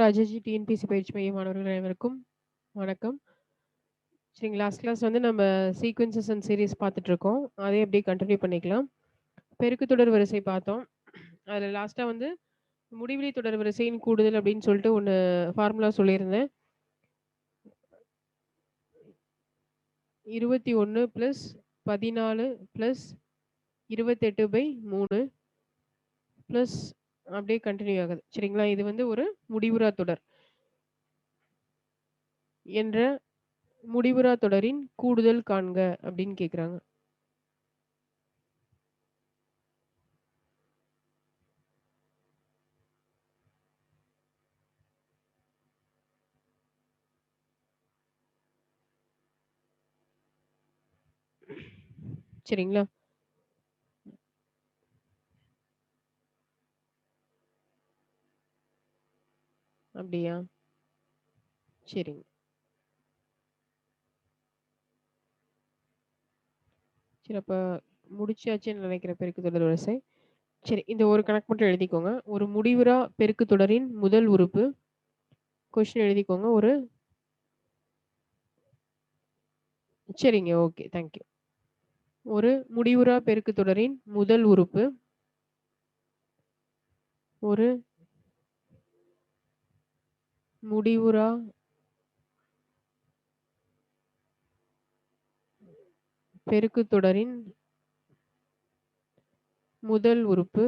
Rajaji TNPSC பயிற்சி மைய மாணவர்கள் அனைவருக்கும் வணக்கம். சரிங்க, லாஸ்ட் கிளாஸ் வந்து நம்ம சீக்வென்சஸ் அண்ட் சீரிஸ் பார்த்துட்ருக்கோம். அதே அப்படியே கன்டினியூ பண்ணிக்கலாம். பெருக்கு தொடர் வரிசை பார்த்தோம். அதில் லாஸ்ட்டாக வந்து முடிவிலி தொடர் வரிசையின் கூடுதல் அப்படின்னு சொல்லிட்டு ஒன்று ஃபார்முலா சொல்லியிருந்தேன். 21 + 14 + 28/3 ப்ளஸ் அப்படியே கண்டினியூ ஆகுது. சரிங்களா, இது வந்து ஒரு முடிவுறா தொடர் என்ற முடிவுறா தொடரின் கூடுதல் காண்க அப்படின்னு கேட்குறாங்க. சரிங்களா, அப்படியா? சரிங்க. சரி, அப்ப முடிச்சாச்சுன்னு நினைக்கிறேன் பெருக்கு தொடர் வரிசை. சரி, இந்த ஒரு கணக்கு மட்டும் எழுதிக்கோங்க. ஒரு முடிவுறா பெருக்கு தொடரின் முதல் உறுப்பு. கொஸ்டின் எழுதிக்கோங்க. சரிங்க, ஓகே, தேங்க் யூ. ஒரு முடிவுறா பெருக்கு தொடரின் முதல் உறுப்பு ஒரு முடிவுறா பெருக்கு தொடரின் முதல் உறுப்பு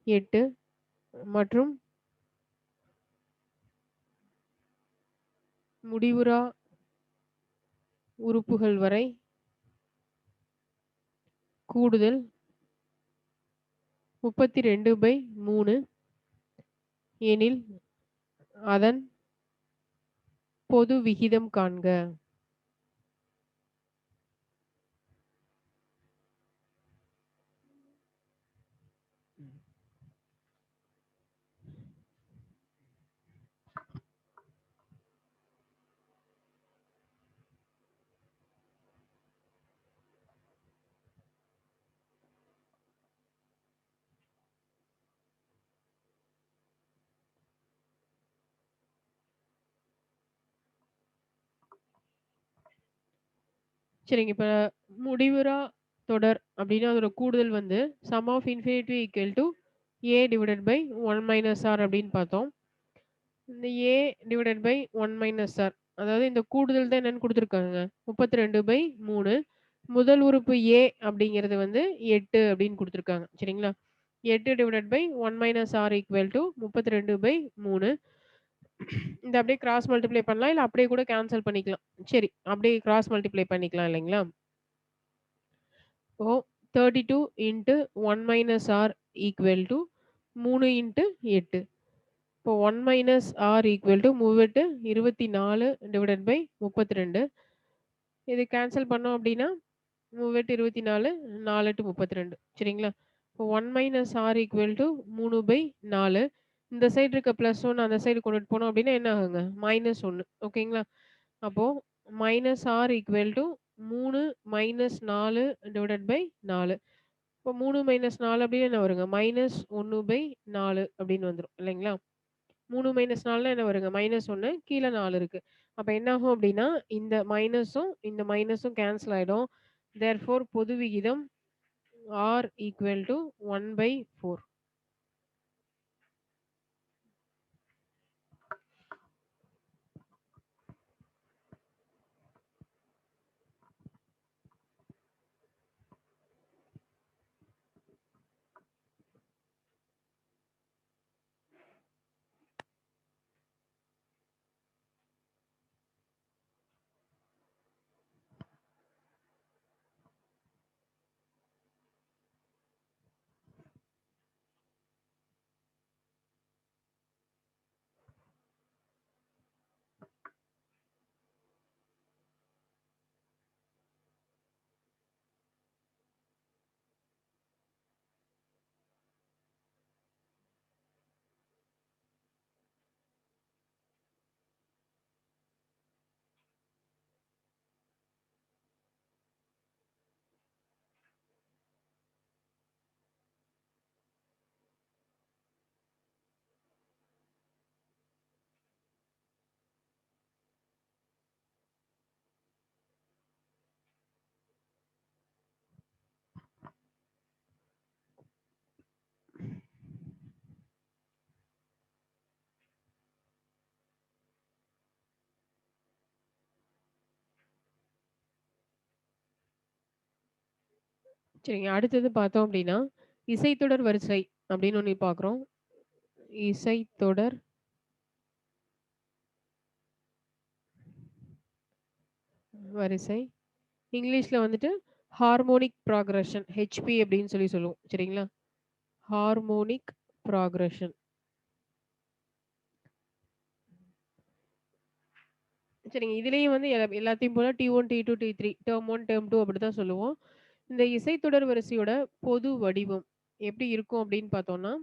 8 மற்றும் முடிவுறா உறுப்புகள் வரை கூடுதல் 32/3 எனில் அதன் பொது விகிதம் காண்க. சரிங்க, இப்ப முடிவுறா தொடர் அப்படின்னா அதோட கூடுதல் வந்து sum of infinity equal to a divided by 1 - r அப்படின்னு பார்த்தோம். இந்த a டிவைடட் பை 1 - r, அதாவது இந்த கூடுதல் தான் என்னன்னு கொடுத்துருக்காங்க, 32/3. முதல் உறுப்பு a அப்படிங்கிறது வந்து 8 அப்படின்னு கொடுத்துருக்காங்க. சரிங்களா, 8 divided by 1 - r equal to 32/3. இந்த அப்படியே கிராஸ் மல்டிப்ளை பண்ணலாம், இல்லை அப்படியே கூட கேன்சல் பண்ணிக்கலாம். சரி, அப்படியே கிராஸ் மல்டிப்ளை பண்ணிக்கலாம் இல்லைங்களா. இப்போ 32 into 1 - r equal to 3 into 8. இப்போ 1 - r equal to 3 24 divided by 32. இது கேன்சல் பண்ணோம் அப்படின்னா 3 24, 4 32. சரிங்களா, இப்போ 1 - r ஈக்குவல் டு 3/4. இந்த சைடு இருக்க +1 அந்த சைடு கொண்டுட்டு போனோம் அப்படின்னா என்ன ஆகுங்க, -1. ஓகேங்களா, அப்போ -r equal to 3 - 4 divided by 4. இப்போ 3 - 4 அப்படின்னு என்ன வருங்க, -1/4 அப்படின்னு வந்துரும் இல்லைங்களா. 3 - 4னா என்ன வருங்க, -1, கீழ 4 இருக்கு. அப்ப என்ன ஆகும் அப்படின்னா, இந்த மைனஸும் இந்த மைனஸும் கேன்சல் ஆயிடும். தேர்ஃபோர் பொது விகிதம் r ஈக்குவல் டு 1/4. சரிங்க. அடுத்தது பார்த்தோம் அப்டின்னா, இசைத்தொடர் வரிசை அப்படின்னு ஒண்ணு பார்க்குறோம். இசைத்தொடர் வரிசை. இங்கிலீஷ்ல வந்துட்டு ஹார்மோனிக் ப்ராக்ரஷன் ஹெச்பி அப்படின்னு சொல்லுவோம். சரிங்களா? Harmonic progression. சரிங்க. இதுலயும் வந்து எல்லாத்தையும் போல T1, T2, T3 term 1, term 2 அப்படித்தான் சொல்லுவோம். இந்த இசைத்தொடர் வரிசையோட பொது வடிவம் எப்படி இருக்கும் அப்படின்னு பார்த்தோம்னா,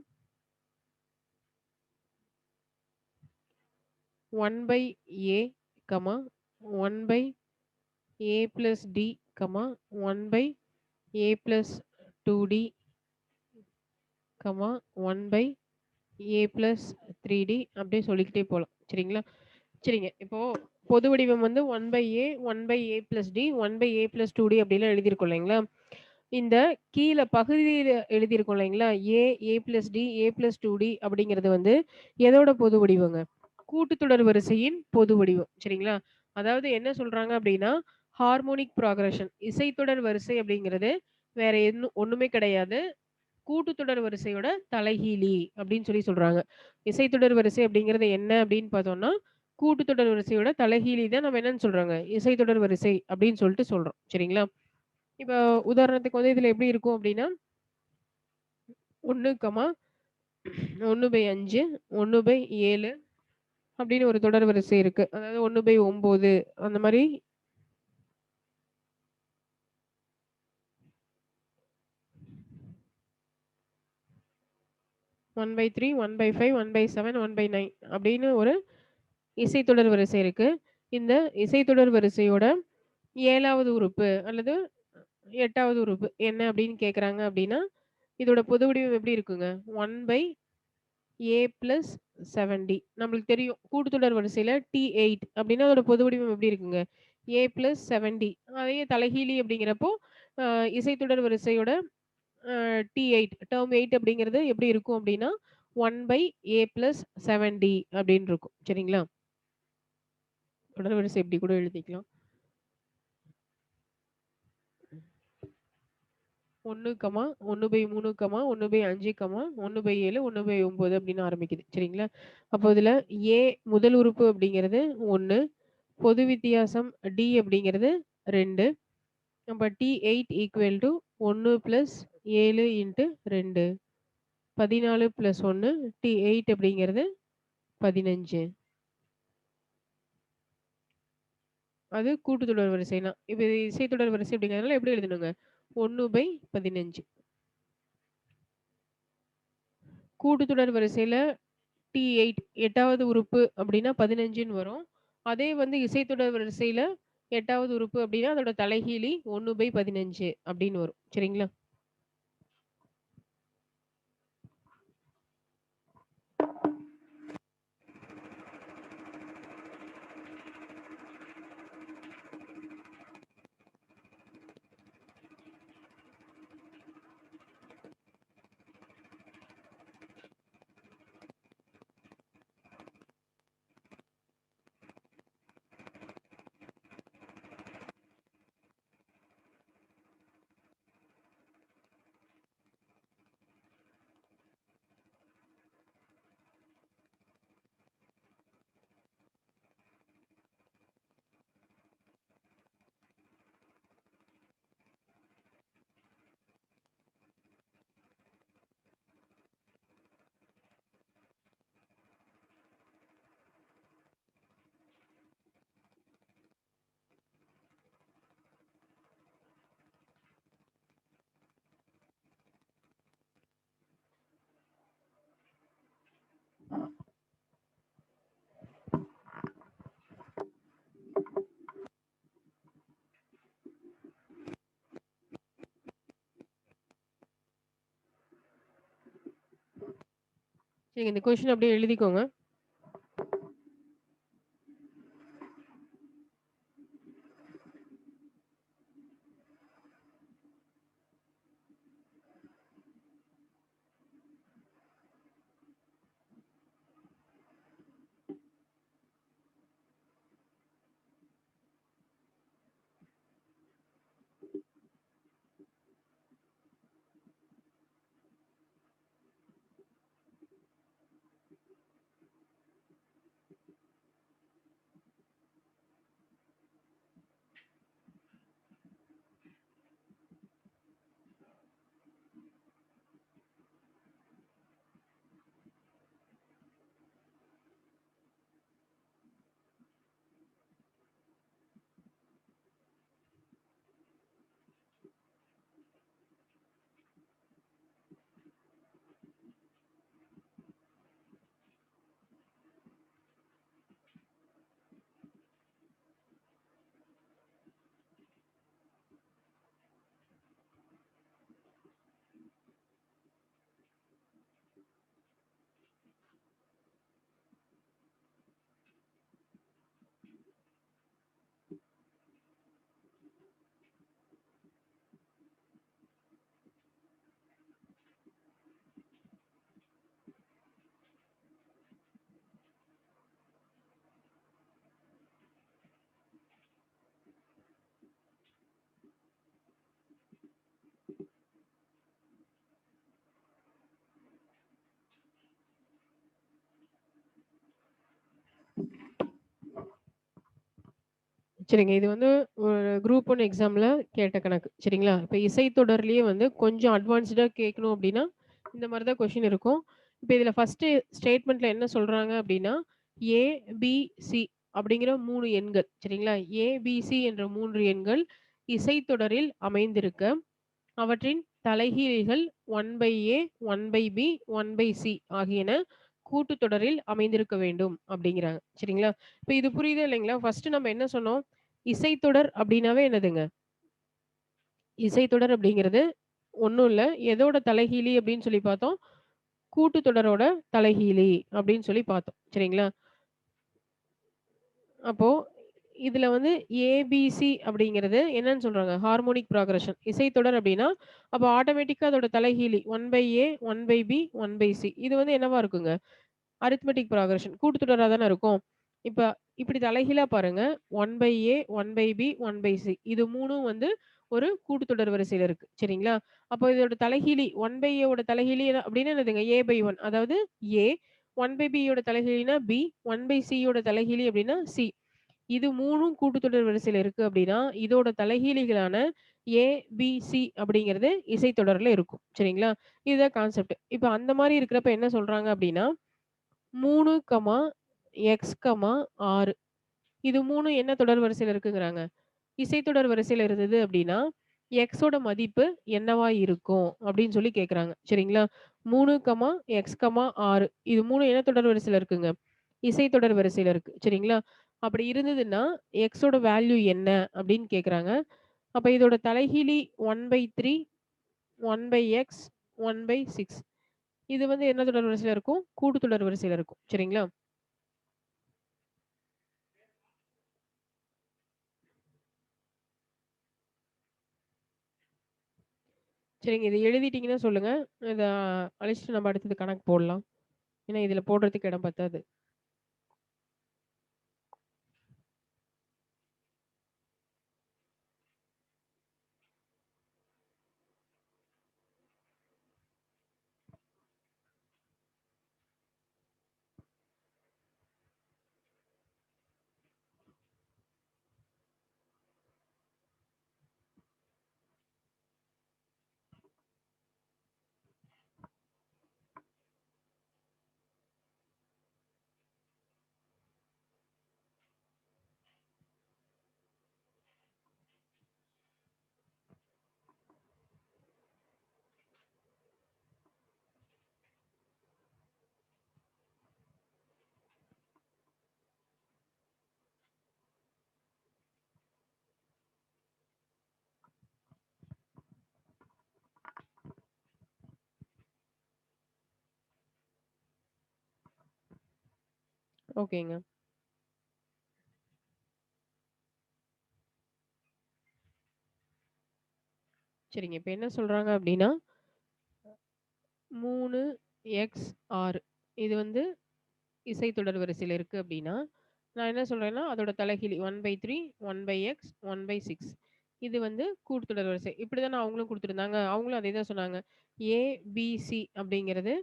1/A, 1/A plus D, 1/A plus 2D, 1/A plus 3D அப்படியே சொல்லிக்கிட்டே போலாம். சரிங்களா? சரிங்க. இப்போ பொது வடிவம் வந்து 1/A, 1/A plus D, 1/A plus 2D அப்படிலாம் எழுதியிருக்கோம் இல்லைங்களா? இந்த கீழ பகுதியில எழுதியிருக்கோம் இல்லைங்களா? A, A plus D, A plus 2D அப்படிங்கிறது வந்து எதோட பொது வடிவங்க? கூட்டுத்தொடர் வரிசையின் பொது வடிவம். சரிங்களா? அதாவது என்ன சொல்றாங்க அப்படின்னா, ஹார்மோனிக் ப்ராக்ரஷன் இசைத்தொடர் வரிசை அப்படிங்கிறது வேற ஒண்ணுமே கிடையாது. கூட்டுத்தொடர் வரிசையோட தலைகீழி அப்படின்னு சொல்றாங்க. இசைத்தொடர் வரிசை அப்படிங்கிறது என்ன அப்படின்னு பார்த்தோம்னா, கூட்டுத்தொடர் வரிசையோட தலைகீழி தான் நம்ம என்னன்னு சொல்றோங்க, இசைத்தொடர் வரிசை அப்படின்னு சொல்றோம். சரிங்களா? இப்ப உதாரணத்துக்கு வந்து இதுல எப்படி இருக்கும் அப்படின்னா, 1, 1/5, 1/7 அப்படின்னு ஒரு தொடர் வரிசை இருக்கு. அதாவது 1/9 அந்த மாரி 1/3, 1/5, 1/7, 1/9 அப்படின்னு ஒரு இசைத்தொடர் வரிசை இருக்கு. இந்த இசைத்தொடர் வரிசையோட 7வது உறுப்பு அல்லது 8வது உறுப்பு என்ன அப்படின்னு கேட்குறாங்க அப்படின்னா, இதோட பொது வடிவம் எப்படி இருக்குங்க? 1/A plus 7D. நம்மளுக்கு தெரியும். கூட்டுத்தொடர் வரிசையில T8 அப்படின்னா அதோட பொது வடிவம் எப்படி இருக்குங்க? A plus 7D. அதே தலைகீழி அப்படிங்கிறப்போ, அ இசைத்தொடர் வரிசையோட T8 டெர்ம் 8 அப்படிங்கிறது எப்படி இருக்கும் அப்படின்னா, 1/A பிளஸ் 7D அப்படின்னு இருக்கும். சரிங்களா? தொடர் வரிசை இப்படி கூட எழுதிக்கலாம். 1, 1/3, 1/5, 1/7, 1/9 அப்படின்னு ஆரம்பிக்குது. சரிங்களா? அப்போ இதுல A முதல் உறுப்பு அப்படிங்கிறது 1, பொது வித்தியாசம் D அப்படிங்கிறது 2. அப்ப T8 equal to 1 plus 7 into 2. 14 plus 1 T8 அப்படிங்கிறது 15. அது கூட்டுத்தொடர் வரிசைனா. இப்ப இது இசைத்தொடர் வரிசை அப்படிங்கிறதுனால எப்படி எழுதணுங்க? 1/15. கூட்டுத்தொடர் வரிசையில T8 8வது உறுப்பு அப்படின்னா 15ன்னு வரும். அதே வந்து இசைத்தொடர் வரிசையில 8வது உறுப்பு அப்படின்னா அதோட தலைகீழி 1/15 அப்படின்னு வரும். சரிங்களா? சரிங்க. இந்த கொஸ்டின் அப்படியே எழுதிக்கோங்க. சரிங்க. இது வந்து ஒரு குரூப் 1 எக்ஸாம்ல கேட்ட கணக்கு. சரிங்களா? இப்ப இசைத்தொடர்லயே வந்து கொஞ்சம் அட்வான்ஸ்டா கேட்கணும் அப்டின்னா, இந்த மாரி தான் கொஸ்டின் இருக்கும். இப்ப இதுல ஃபர்ஸ்ட்டு ஸ்டேட்மென்ட்ல என்ன சொல்றாங்க அப்டின்னா, ஏ, பி, சி அப்படிங்கிற 3 எண்கள். சரிங்களா? ஏ, பி, சி என்ற 3 எண்கள் இசைத்தொடரில் அமைந்திருக்க, அவற்றின் தலைகீழிகள் 1/A, 1/B, 1/C ஆகியன கூட்டுத்தொடரில் அமைந்திருக்க வேண்டும் அப்படிங்கிறாங்க. சரிங்களா? இப்ப இது புரியுதா இல்லைங்களா? ஃபர்ஸ்ட்டு நம்ம என்ன சொன்னோம்? இசைத்தொடர் அப்டின்னாவே என்னதுங்க? இசைத்தொடர் அப்படிங்கிறது ஒண்ணும் இல்ல. எதோட தலைகீழி அப்படின்னு சொல்லி பார்த்தோம்? கூட்டுத்தொடரோட தலைகீழி அப்படின்னு சொல்லி பார்த்தோம். சரிங்களா? அப்போ இதுல வந்து ஏபிசி அப்படிங்கிறது என்னன்னு சொல்றாங்க? Harmonic progression. இசைத்தொடர் அப்படின்னா, அப்ப ஆட்டோமேட்டிக்கா அதோட தலைகீழி 1/A, 1/B, 1/C இது வந்து என்னவா இருக்குங்க? அரித்மெடிக் ப்ராக்ரஷன் கூட்டுத்தொடரா தானே இருக்கும். இப்ப இப்படி தலைகீழா பாருங்க. 1/A, 1/B, 1/C இது 3ம் வந்து ஒரு கூட்டுத்தொடர் வரிசையில இருக்கு. சரிங்களா? அப்போ இதோட தலைகீழி 1/A யோட தலைகீழி அப்படின்னா என்னதுங்க? A/1 அதாவது A, 1/B யோட தலைகீழினா B, 1/C யோட தலைகீழி அப்படின்னா C. இது 3ம் கூட்டுத்தொடர் வரிசையில இருக்கு அப்படின்னா, இதோட தலைகீழிகளான A, B, C அப்படிங்கிறது இசைத்தொடர்ல இருக்கும். சரிங்களா? இதுதான் கான்செப்ட். இப்ப அந்த மாரி இருக்கிறப்ப என்ன சொல்றாங்க அப்படின்னா 3, எக்ஸ், 6 இது 3ம் என்ன தொடர் வரிசையில இருக்குங்கிறாங்க? இசைத்தொடர் வரிசையில இருந்தது அப்டின்னா, எக்ஸோட மதிப்பு என்னவா இருக்கும்? அப்டின்னு சொல்லி கேட்குறாங்க. சரிங்களா? 3, எக்ஸ், 6 இது 3ம் என்ன தொடர் வரிசையில இருக்குங்க? இசைத்தொடர் வரிசையில இருக்கு. சரிங்களா? அப்படி இருந்ததுன்னா, எக்ஸோட வேல்யூ என்ன? அப்டின்னு கேட்குறாங்க. அப்ப இதோட தலைகீழி 1/3, 1/x, 1/6 இது வந்து என்ன தொடர் வரிசையில இருக்கும்? கூட்டுத்தொடர் வரிசையில இருக்கும். சரிங்களா? சரிங்க. இத எழுதிட்டீங்கன்னா சொல்லுங்க. இத அழிச்சுட்டு நம்ம அடுத்தது கணக்கு போடலாம். ஏன்னா, இதுல போடுறதுக்கு இடம் பத்தாது. ஓகேங்க. சரிங்க. இப்ப என்ன சொல்றாங்க அப்டின்னா, 3 எக்ஸ் 6 இது வந்து இசைத்தொடர் வரிசையில இருக்கு அப்டின்னா, நான் என்ன சொல்றேன்னா, அதோட தலைகீழி 1/3, 1/x, 1/6 இது வந்து கூட்டுத்தொடர் வரிசை. இப்படி தானே அவங்களும் குடுத்துருந்தாங்க. அவங்களும் அதே தான் சொன்னாங்க. ஏ, பி, சி அப்படிங்கிறது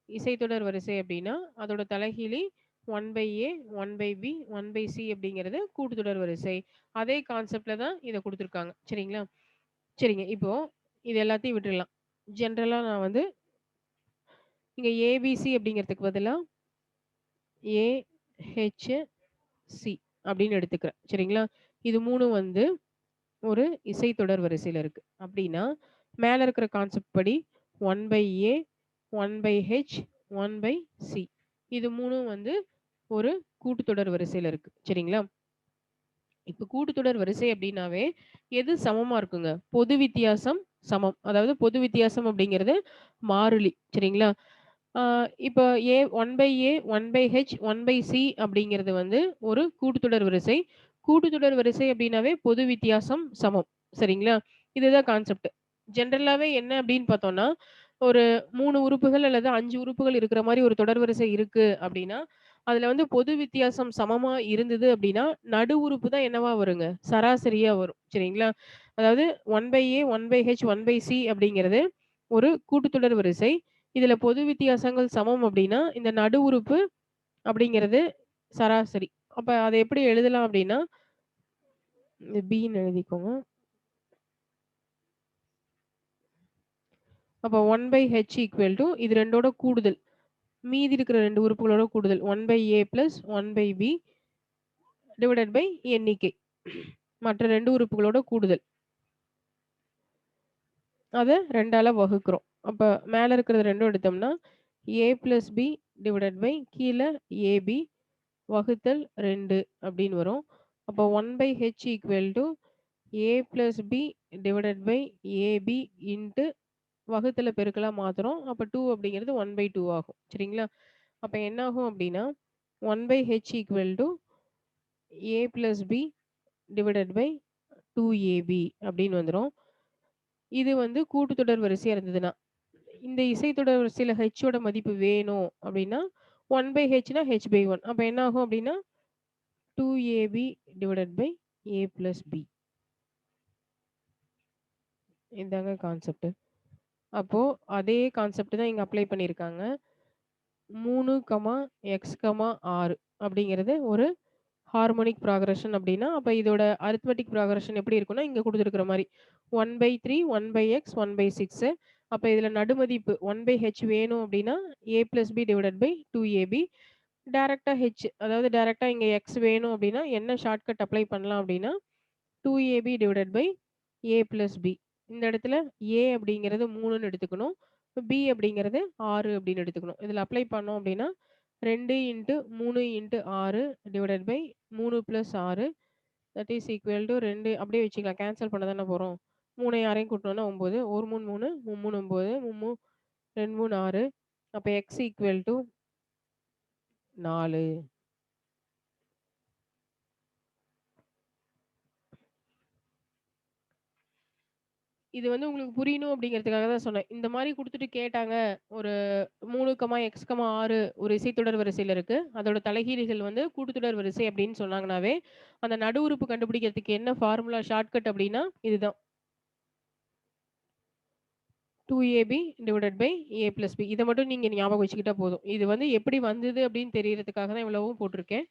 இசைத்தொடர் வரிசை அப்டின்னா, அதோட தலைகீழி 1/A, 1/B, 1/C அப்படிங்கிறது கூட்டுத்தொடர் வரிசை. அதே கான்செப்ட்ல தான் இத குடுத்துருக்காங்க. சரிங்களா? சரிங்க. இப்போ இது எல்லாத்தையும் விட்டுறலாம். ஜென்ரலா நான் வந்து இங்க ஏபிசி அப்படிங்கிறதுக்கு பதிலா ஏஹெச்சி அப்படின்னு எடுத்துக்கிறேன். சரிங்களா? இது 3ம் வந்து ஒரு இசைத்தொடர் வரிசையில இருக்கு. அப்படின்னா, மேல இருக்கிற கான்செப்ட் படி 1/A, 1/H, 1/C இது 3ம் வந்து ஒரு கூட்டுத்தொடர் வரிசையில இருக்கு. சரிங்களா? இப்ப கூட்டுத்தொடர் வரிசை அப்படின்னாவே, எது சமமா இருக்குங்க? பொது வித்தியாசம் சமம். அதாவது பொது வித்தியாசம் அப்படிங்கிறது மாறிலி. சரிங்களா? ஆ இப்ப 1/A, 1/H, 1/C அப்படிங்கிறது வந்து ஒரு கூட்டுத்தொடர் வரிசை. கூட்டுத்தொடர் வரிசை அப்படின்னாவே பொது வித்தியாசம் சமம். சரிங்களா? இதுதான் கான்செப்ட். ஜெனரலாவே என்ன அப்படின்னு பார்த்தோம்னா, ஒரு 3 உறுப்புகள் அல்லது 5 உறுப்புகள் இருக்கிற மாரி ஒரு தொடர் வரிசை இருக்கு அப்படின்னா, அதுல வந்து பொது வித்தியாசம் சமமா இருந்தது அப்படின்னா, நடு உறுப்பு தான் என்னவா வருங்க? சராசரியா வரும். சரிங்களா? அதாவது 1/A, 1/H, 1/C அப்படிங்கிறது ஒரு கூட்டுத்தொடர் வரிசை. இதுல பொது வித்தியாசங்கள் சமம் அப்படின்னா, இந்த நடு உறுப்பு அப்படிங்கிறது சராசரி. அப்ப அத எப்படி எழுதலாம் அப்படின்னா, இது பின்னு எழுதிக்கோங்க. அப்ப 1/h ஈக்குவல் டூ இது 2ஓட கூடுதல். மீதி இருக்கிற 2 உறுப்புகளோட கூடுதல் 1/a plus 1/b divided by எண்ணிக்கை. மற்ற 2 உறுப்புகளோட கூடுதல். அத 2ஆல வகுக்கிறோம். அப்ப மேல இருக்கிறது 2ம் எடுத்தோம்னா, a plus b divided by கீழ ab வகுத்தல் 2 அப்படின்னு வரும். அப்போ 1/h equal to a plus b divided by ab into வகுத்தல பெருக்கலா மாத்துறோம். அப்ப 2 அப்படிங்கிறது 1/2 ஆகும். சரிங்களா? அப்ப என்ன ஆகும் அப்படின்னா, 1/h equal to a plus b divided by 2ab அப்படின்னு வந்துரும். இது வந்து கூட்டுத்தொடர் வரிசையா இருந்ததுன்னா. இந்த இசைத்தொடர் வரிசையில ஹோட மதிப்பு வேணும் அப்படின்னா, 1/hனா h/1. அப்ப என்ன ஆகும் அப்படின்னா, 2ab divided by a plus b. இதாங்க கான்செப்ட். அப்போ அதே கான்செப்ட் தான் இங்க அப்ளை பண்ணியிருக்காங்க. 3, x, 6 அப்படிங்கிறது ஒரு ஹார்மோனிக் ப்ராக்ரஷன் அப்படின்னா, அப்ப இதோட அரித்மெட்டிக் ப்ராக்ரஷன் எப்படி இருக்கும்னா, இங்க குடுத்திருக்கிற மாரி 1/3, 1/x, 1/6. அப்ப இதுல நடுமதிப்பு 1/h வேணும் அப்படின்னா, a plus b divided by 2ab. டைரக்ட்டா அதாவது டைரக்ட்டா இங்க x வேணும் அப்படின்னா, என்ன ஷார்ட்கட் அப்ளை பண்ணலாம் அப்படின்னா, 2ab divided by a plus b. இந்த இடத்துல a அப்படிங்கிறது 3ன்னு எடுத்துக்கணும். b அப்படிங்கிறது 6 அப்படின்னு எடுத்துக்கணும். இதுல அப்ளை பண்ணோம் அப்படின்னா, 2 into 3 into 6 divided by 3 plus 6 that is equal to 2 அப்படியே வச்சுக்கலாம். கேன்சல் பண்ண தானே போறோம். 3 6யும் கூட்டணும்னா 9. 1 3 3, 3 3 9, 2 3 6. அப்ப x ஈக்குவல் டூ 4. இது வந்து உங்களுக்கு புரியணும் அப்படிங்கிறதுக்காக தான் சொன்னேன். இந்த மாரி குடுத்துட்டு கேட்டாங்க. ஒரு 3, x, 6 ஒரு இசைத்தொடர் வரிசையில இருக்கு. அதோட தலைகீழிகள் வந்து கூட்டுத்தொடர் வரிசை அப்படின்னு சொன்னாங்கனாவே, அந்த நடு உறுப்பு கண்டுபிடிக்கிறதுக்கு என்ன ஃபார்முலா ஷார்ட்கட் அப்படின்னா, இதுதான். 2ab divided by a plus b. இத மட்டும் நீங்க ஞாபகம் வச்சுக்கிட்டா போதும். இது வந்து எப்படி வந்தது அப்படின்னு தெரியறதுக்காக தான் இவ்வளவும் போட்டிருக்கேன்.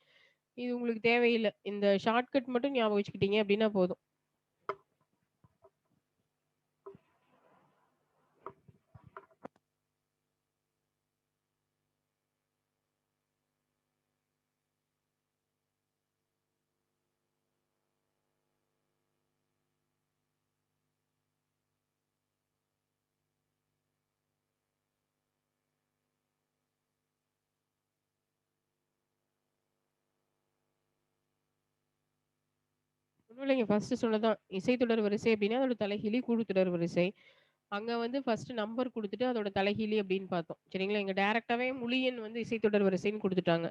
இது உங்களுக்கு தேவையில்ல. இந்த ஷார்ட்கட் மட்டும் ஞாபகம் வச்சுக்கிட்டீங்க அப்படின்னா போதும். ஒண்ணும் இல்லைங்க. ஃபர்ஸ்ட்டு சொன்னதுதான். இசைத்தொடர் வரிசை அப்படின்னா, அதோட தலைகீழி கூட்டுத்தொடர் வரிசை. அங்க வந்து ஃபர்ஸ்ட்டு நம்பர் குடுத்துட்டு, அதோட தலைகீழி அப்படின்னு பார்த்தோம். சரிங்களா? இங்க டைரக்ட்டாவே முழு எண் வந்து இசைத்தொடர் வரிசைன்னு குடுத்துட்டாங்க.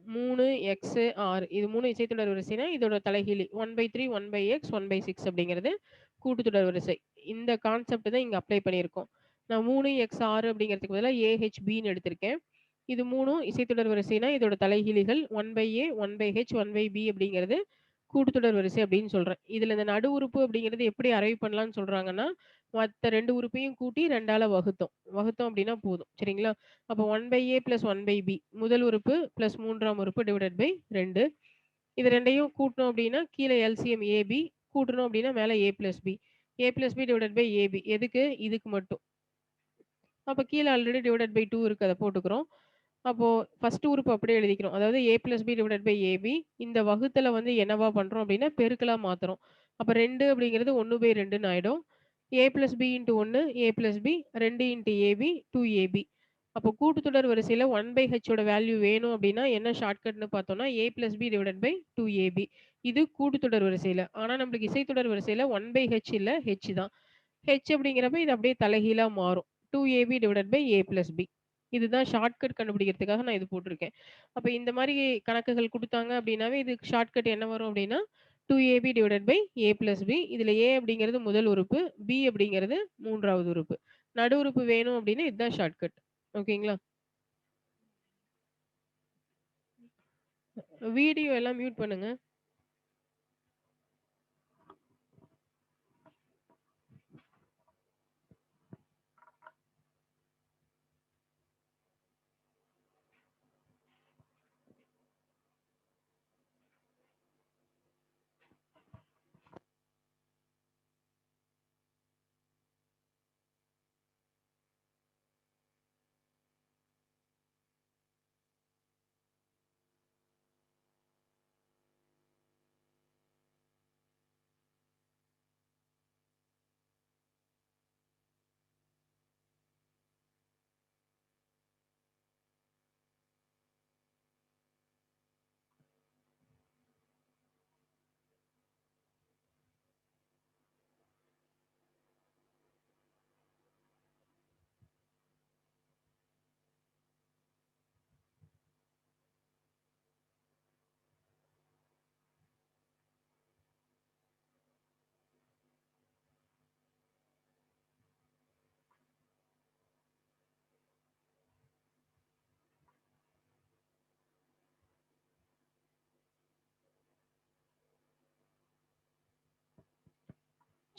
3, x, 6 இது 3 இசைத்தொடர் வரிசைனா, இதோட தலைகீழி 1/3, 1/x, 1/6 அப்படிங்கிறது கூட்டுத்தொடர் வரிசை. இந்த கான்செப்ட் தான் இங்க அப்ளை பண்ணியிருக்கோம். நான் 3, x, 6 அப்படிங்கிறதுக்கு பதிலா AHBன்னு எடுத்திருக்கேன். இது 3ம் இசைத்தொடர் வரிசைனா, இதோட தலைகீழிகள் 1/a, 1/h, 1/b அப்படிங்கிறது கூட்டுத்தொடர் வரிசை அப்படின்னு சொல்றேன். இதுல இந்த நடு உறுப்பு அப்படிங்கிறது எப்படி அரைவ் பண்ணலாம்னு சொல்றாங்கன்னா, மத்த 2 உறுப்பையும் கூட்டி 2ஆல வகுத்தோம். வகுத்தோம் அப்படின்னா போதும். சரிங்களா? அப்போ 1/a பிளஸ் 1/b முதல் உறுப்பு பிளஸ் 3ஆம் உறுப்பு டிவைடட் பை 2. இது 2யும் கூட்டணும் அப்படின்னா, கீழ எல்சிஎம் AB கூட்டணும் அப்படின்னா மேல a plus b. a plus b divided by ab. எதுக்கு? இதுக்கு மட்டும். அப்ப கீழ ஆல்ரெடி டிவைடட் பை 2 இருக்கு. அத போட்டுக்கிறோம். அப்போ ஃபர்ஸ்ட் உறுப்பு அப்படியே எழுதிக்கிறோம். அதாவது a plus b divided by ab. இந்த வகுத்தல வந்து என்னவா பண்றோம் அப்படின்னா, பெருக்கலா மாத்துறோம். அப்ப 2 அப்படிங்கிறது 1/2ன்னு ஆயிடும். a plus b into 1 a plus b 2 into ab 2ab. அப்போ கூட்டுத்தொடர் வரிசையில 1/h ஓட வேல்யூ வேணும் அப்படின்னா, என்ன ஷார்ட்கட்ன்னு பார்த்தோம்னா, a plus b divided by 2ab. இது கூட்டுத்தொடர் வரிசையில. ஆனா நம்மளுக்கு இசைத்தொடர் வரிசையில 1/h இல்ல h தான். h அப்படிங்கிறப்ப இது அப்படியே தலைகீழா மாறும். 2ab divided by a plus b. இதுதான் ஷார்ட்கட் கண்டுபிடிக்கிறதுக்காக நான் இது போட்டிருக்கேன். அப்ப இந்த மாரி கணக்குகள் குடுத்தாங்க அப்படின்னாவே, இதுக்கு ஷார்ட்கட் என்ன வரும் அப்படின்னா, 2ab divided by a plus b. இதுல a அப்படிங்கிறது முதல் உறுப்பு, b அப்படிங்கிறது 3வது உறுப்பு. நடு உறுப்பு வேணும் அப்படின்னா, இதுதான் ஷார்ட்கட். ஓகேங்களா? வீடியோ எல்லாம் மியூட் பண்ணுங்க.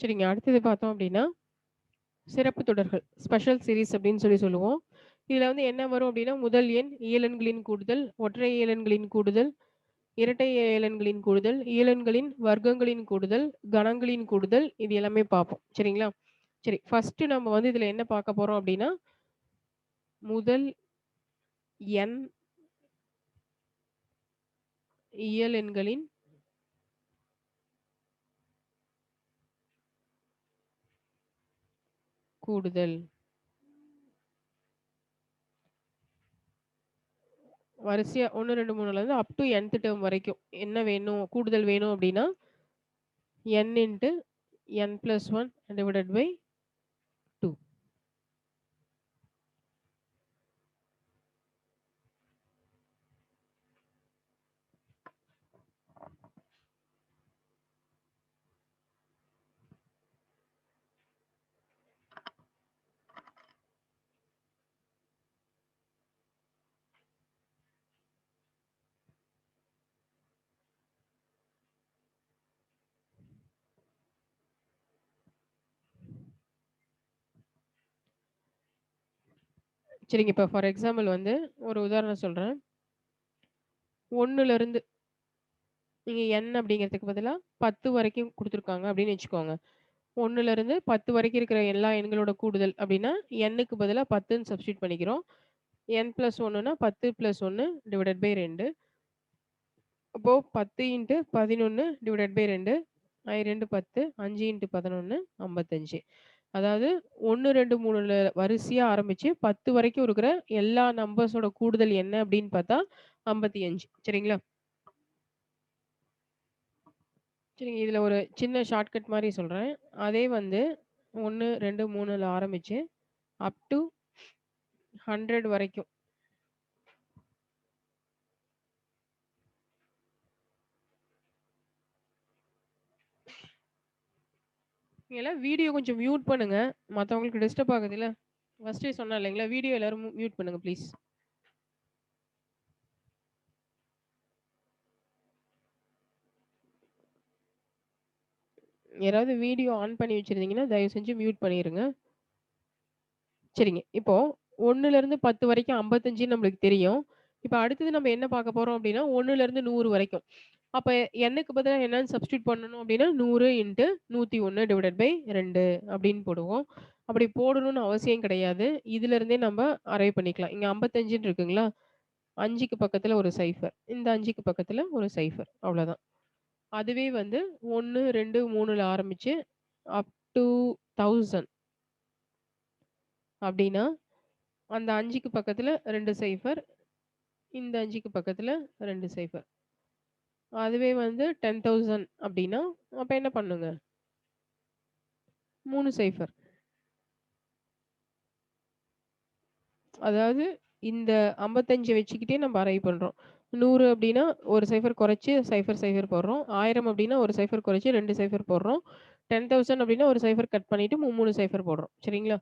சரிங்க. அடுத்தது பார்த்தோம் அப்படின்னா, சிறப்பு தொடர்கள். ஸ்பெஷல் சீரிஸ் அப்படின்னு சொல்லுவோம். இதுல வந்து என்ன வரும் அப்படின்னா, முதல் எண், இயலெண்களின் கூடுதல், ஒற்றை இயலெண்களின் கூடுதல், இரட்டை இயலெண்களின் கூடுதல், இயலெண்களின் வர்க்கங்களின் கூடுதல், கணங்களின் கூடுதல், இது எல்லாமே பார்ப்போம். சரிங்களா? சரி. ஃபர்ஸ்ட்டு நம்ம வந்து இதுல என்ன பார்க்க போறோம் அப்படின்னா, முதல் எண் இயலெண்களின் கூடுதல். வரிசையா 1, 2, 3லருந்து அப் டூ nth டெர்ம் வரைக்கும் என்ன வேணும்? கூடுதல் வேணும் அப்படின்னா, n into n + 1 divided by 2. சரிங்க. இப்ப ஃபார் எக்ஸாம்பிள் வந்து ஒரு உதாரணம் சொல்றேன். 1லருந்து நீங்க n அப்படிங்கிறதுக்கு பதிலா 10 வரைக்கும் குடுத்துருக்காங்க அப்படின்னு வச்சுக்கோங்க. 1லருந்து 10 வரைக்கும் இருக்கிற எல்லா எண்களோட கூடுதல் அப்படின்னா, nக்கு பதிலா 10ன்னு சப்ஸ்டிட்யூட் பண்ணிக்கிறோம். n + 1ன்னா 10 + 1 டிவைடட் பை 2. அப்போ 10 × 11 டிவைடட் பை 2. 2 10, 5 × 11 55. அதாவது 1, 2, 3ல வரிசையா ஆரம்பிச்சு 10 வரைக்கும் இருக்கிற எல்லா நம்பர்ஸோட கூடுதல் என்ன அப்படின்னு பார்த்தா 55. சரிங்களா? சரிங்க. இதுல ஒரு சின்ன ஷார்ட்கட் மாரி சொல்றேன். அதே வந்து 1, 2, 3ல ஆரம்பிச்சு அப் டூ 100 வரைக்கும். நீங்க எல்லாம் வீடியோ கொஞ்சம் மியூட் பண்ணுங்க. மத்தவங்களுக்கு டிஸ்டர்ப் ஆகுதுல்ல. ஃபர்ஸ்ட்டே சொன்னேன் இல்லைங்களா? வீடியோ எல்லாரும் மியூட் பண்ணுங்க ப்ளீஸ். யாராவது வீடியோ ஆன் பண்ணி வச்சிருந்தீங்கன்னா, தயவு செஞ்சு மியூட் பண்ணிருங்க. சரிங்க. இப்போ 1லருந்து 10 வரைக்கும் 55ன்னு நம்மளுக்கு தெரியும். இப்ப அடுத்தது நம்ம என்ன பார்க்க போறோம் அப்டின்னா, 1லருந்து 100 வரைக்கும். அப்ப எண்ணுக்கு பதிலா என்னன்னு சப்ஸ்டிட்யூட் பண்ணணும் அப்டின்னா, 100 × 101 டிவைடட் பை 2 அப்டின்னு போடுவோம். அப்படி போடணும்னு அவசியம் கிடையாது. இதுலருந்தே நம்ம அரைவ் பண்ணிக்கலாம். இங்க 55ன்னு இருக்குங்களா? 5க்கு பக்கத்துல ஒரு 0. இந்த 5க்கு பக்கத்துல ஒரு 0. அவ்வளோதான். அதுவே வந்து 1, 2, 3ல ஆரம்பிச்சு அப் டூ 1000 அப்டின்னா, அந்த 5க்கு பக்கத்துல 2 0. இந்த 5க்கு பக்கத்துல 2 0. அதுவே வந்து 10,000 அப்டின்னா, அப்ப என்ன பண்ணுங்க? 3 0. அதாவது இந்த 55 வச்சுக்கிட்டே நம்ம அரைவ் பண்றோம். 100 அப்டின்னா, ஒரு 0 குறைச்சு 0, 0 போடுறோம். 1000 அப்டின்னா, ஒரு 0 குறைச்சு 2 0 போடுறோம். 10,000 அப்டின்னா, ஒரு 0 கட் பண்ணிட்டு 3 0 போடுறோம். சரிங்களா?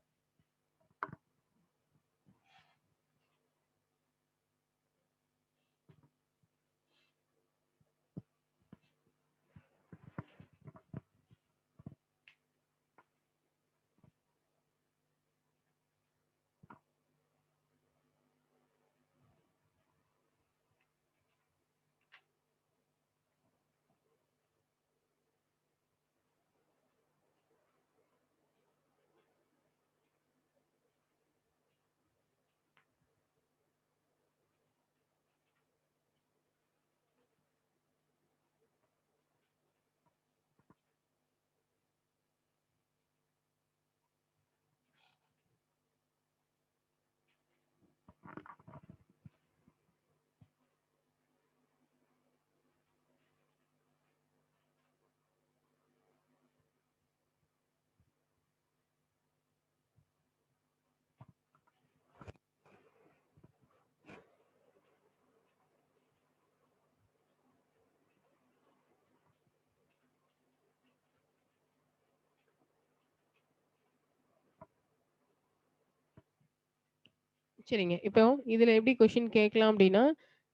சரிங்க. இப்போ இதுல எப்படி கொஸ்டின் கேட்கலாம் அப்டின்னா,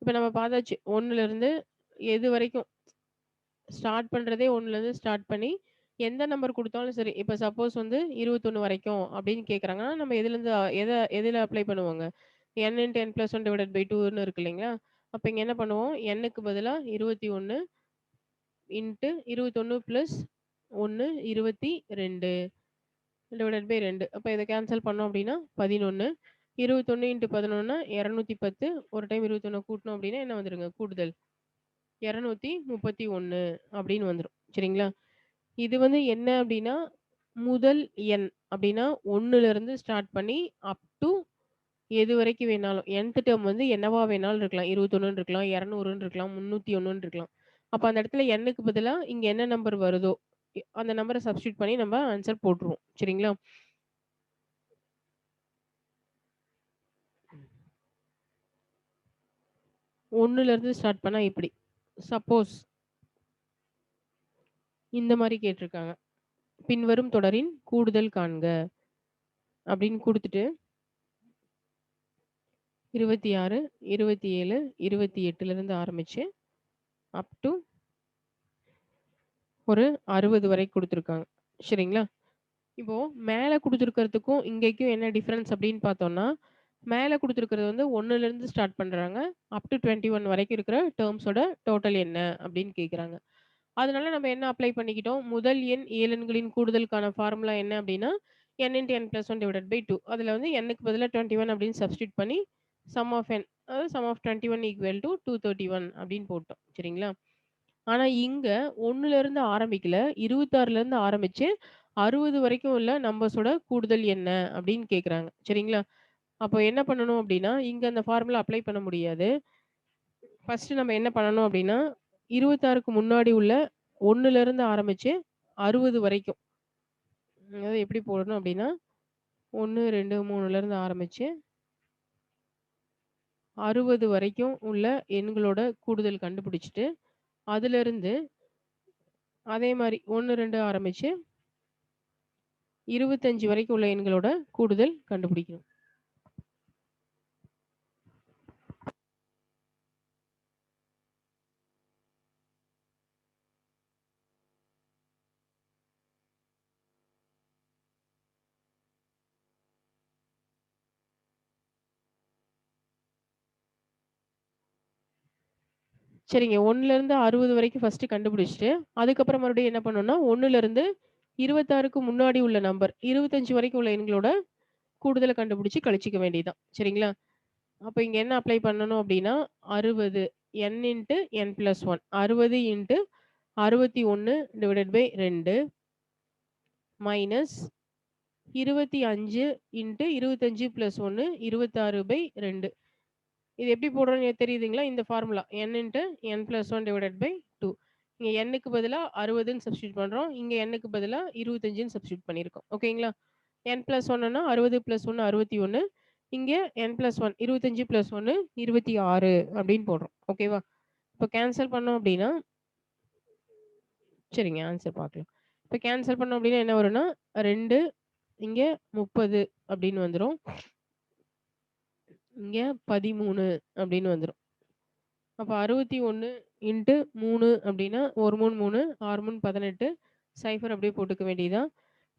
இப்ப நம்ம பார்த்தாச்சு. 1லருந்து எது வரைக்கும் ஸ்டார்ட் பண்றதே 1லருந்து ஸ்டார்ட் பண்ணி எந்த நம்பர் குடுத்தாலும் சரி, இப்ப சப்போஸ் வந்து 21 வரைக்கும் அப்படின்னு கேட்கறாங்கன்னா, நம்ம எதுலருந்து எதுல அப்ளை பண்ணுவோங்க? n × n+1/2ன்னு இருக்கு இல்லைங்களா? அப்ப இங்க என்ன பண்ணுவோம்? nக்கு பதிலா 21 இன்ட்டு 21 + 1 22 டிவைடட் பை 2. அப்ப இத கேன்சல் பண்ணோம் அப்படின்னா 11. 21 × 11ன்னா 210. ஒரு டைம் 21 கூட்டுனோம் அப்படின்னா என்ன வந்துருங்க? கூடுதல் 231 அப்படின்னு வந்துரும். சரிங்களா? இது வந்து என்ன அப்படின்னா, முதல் எண் அப்படின்னா 1ல ஸ்டார்ட் பண்ணி அப் டூ எது வரைக்கும் வேணாலும். nth டெர்ம் வந்து என்னவா வேணாலும் இருக்கலாம். 21ன்னு இருக்கலாம், 200ன்னு இருக்கலாம், 301ன்னு இருக்கலாம். அப்ப அந்த இடத்துல nக்கு பதிலா இங்க என்ன நம்பர் வருதோ, அந்த நம்பர சப்ஸ்டிட்யூட் பண்ணி நம்ம ஆன்சர் போட்டுருவோம். சரிங்களா? 1ல ஸ்டார்ட் பண்ணா இப்படி. சப்போஸ் இந்த மாரி கேட்டிருக்காங்க. பின்வரும் தொடரின் கூடுதல் காண்க அப்படின்னு குடுத்துட்டு 26, 27, 28லிருந்து ஆரம்பிச்சு அப் டூ ஒரு 60 வரை குடுத்துருக்காங்க. சரிங்களா? இப்போ மேல குடுத்துருக்கிறதுக்கும், இங்கேக்கும் என்ன டிஃபரன்ஸ் அப்படின்னு பார்த்தோம்னா, மேல குடுத்துருக்கிறது வந்து 1லேருந்து ஸ்டார்ட் பண்றாங்க. அப் டூ 21 வரைக்கும் இருக்கிற டெர்ம்ஸோட டோட்டல் என்ன அப்படின்னு கேட்குறாங்க. அதனால நம்ம என்ன அப்ளை பண்ணிக்கிட்டோம், முதல் எண் இயலெண்களின் கூடுதலுக்கான ஃபார்முலா என்ன அப்படின்னா, n × n+1/2. அதுல வந்து nக்கு பதிலா 21 அப்படின்னு சப்ஸ்டிட்யூட் பண்ணி, சம் ஆஃப் n அதாவது சம் ஆஃப் 21 = 231 அப்படின்னு போட்டோம். சரிங்களா? ஆனா இங்க 1லேருந்து ஆரம்பிக்கல. 26லேருந்து ஆரம்பிச்சு 60 வரைக்கும் உள்ள நம்பர்ஸோட கூடுதல் என்ன அப்படின்னு கேட்குறாங்க. சரிங்களா? அப்போ என்ன பண்ணணும் அப்படின்னா, இங்க அந்த ஃபார்முலா அப்ளை பண்ண முடியாது. ஃபர்ஸ்ட்டு நம்ம என்ன பண்ணணும் அப்படின்னா, 26க்கு முன்னாடி உள்ள 1லேருந்து ஆரம்பிச்சு 60 வரைக்கும். அதாவது எப்படி போடணும் அப்படின்னா, 1, 2, 3லேருந்து ஆரம்பிச்சு 60 வரைக்கும் உள்ள எண்களோட கூடுதல் கண்டுபிடிச்சுட்டு, அதிலிருந்து அதே மாரி 1, 2 ஆரம்பிச்சு 25 வரைக்கும் உள்ள எண்களோட கூடுதல் கண்டுபிடிக்கணும். சரிங்க. 1லேருந்து 60 வரைக்கும் ஃபர்ஸ்ட்டு கண்டுபிடிச்சுட்டு, அதுக்கப்புறம் மறுபடியும் என்ன பண்ணணும்னா, 1லேருந்து 26க்கு முன்னாடி உள்ள நம்பர் 25 வரைக்கும் உள்ள எண்களோட கூடுதல கண்டுபிடிச்சு கழிச்சுக்க வேண்டியது தான். சரிங்களா? அப்ப இங்க என்ன அப்ளை பண்ணணும் அப்டின்னா, 60 n × n+1 60 × 61/2 மைனஸ் 25 × 25 + 1 26/2. இது எப்படி போடுறோம்னு தெரியுதுங்களா? இந்த ஃபார்முலா n × n+1/2. இங்க nக்கு பதிலா 60ன்னு சப்ஸ்டிட்யூட் பண்றோம். இங்க nக்கு பதிலா 25ன்னு சப்ஸ்டிட்யூட் பண்ணியிருக்கோம். ஓகேங்களா? n+1ன்னா 60 + 1 61. இங்க n+1 25 + 1 26 அப்படின்னு போடுறோம். ஓகேவா? இப்ப கேன்சல் பண்ணோம் அப்படின்னா சரிங்க ஆன்சர் பார்க்கலாம். இப்ப கேன்சல் பண்ணோம் அப்படின்னா என்ன வரும்னா 2 இங்க 30 அப்படின்னு வந்துரும். இங்க 13 அப்படின்னு வந்துரும். அப்ப 61 இன்ட்டு 3 அப்படின்னா 1 3 3 6 3 18 0 அப்படியே போட்டுக்க வேண்டியதுதான்.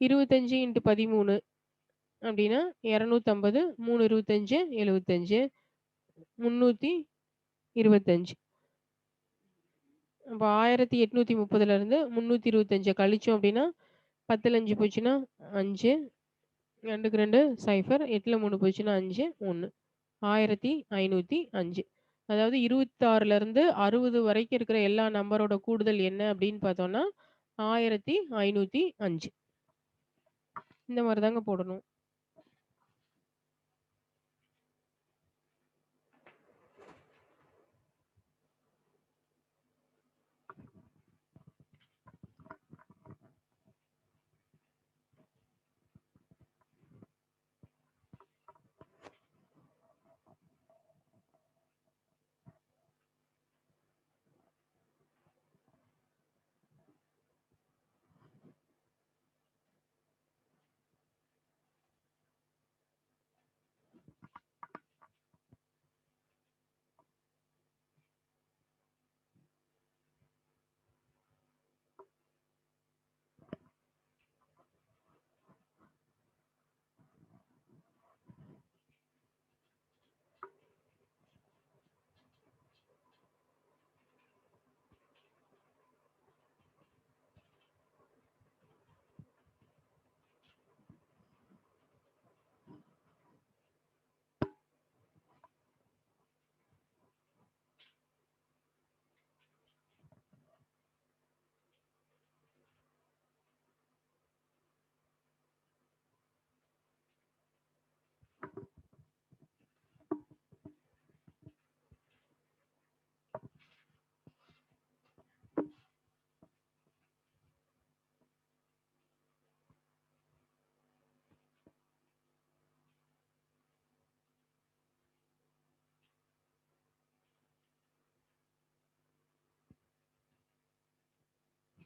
25 இன்ட்டு 13 அப்படின்னா 250 3 25 75 325. அப்ப 1830லேருந்து 325 கழிச்சோம் அப்படின்னா 10ல் 5 போச்சுன்னா 5 2க்கு 2 0 8ல் 3 போச்சுன்னா 5 1 1505. அதாவது 26லேருந்து 60 வரைக்கும் இருக்கிற எல்லா நம்பரோட கூடுதல் என்ன அப்படின்னு பார்த்தோம்னா 1505. இந்த மாரி தாங்க போடணும்.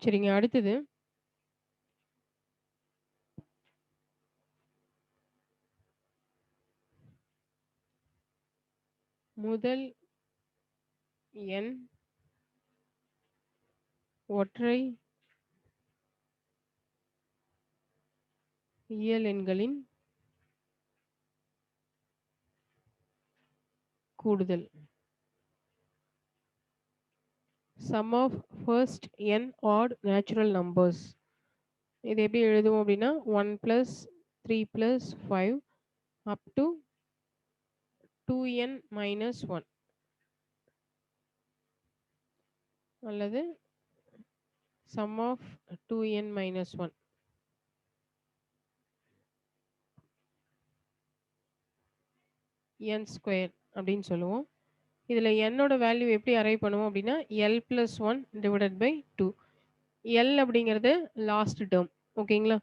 சரிங்க. அடுத்தது முதல் n ஒற்றை இயல் எண்களின் கூடுதல். Sum of first n odd natural numbers. இது எப்படி எழுதுவோம் அப்படின்னா 1 + 3 + 5 அப் டு 2n - 1 அல்லது some of 2n - 1 n square அப்படின்னு சொல்லுவோம். இதில் என்னோட வேல்யூ எப்படி அரைவ் பண்ணுவோம் அப்படின்னா l + 1 டிவைடட் பை 2. l அப்படிங்கிறது லாஸ்ட் டேர்ம். ஓகேங்களா?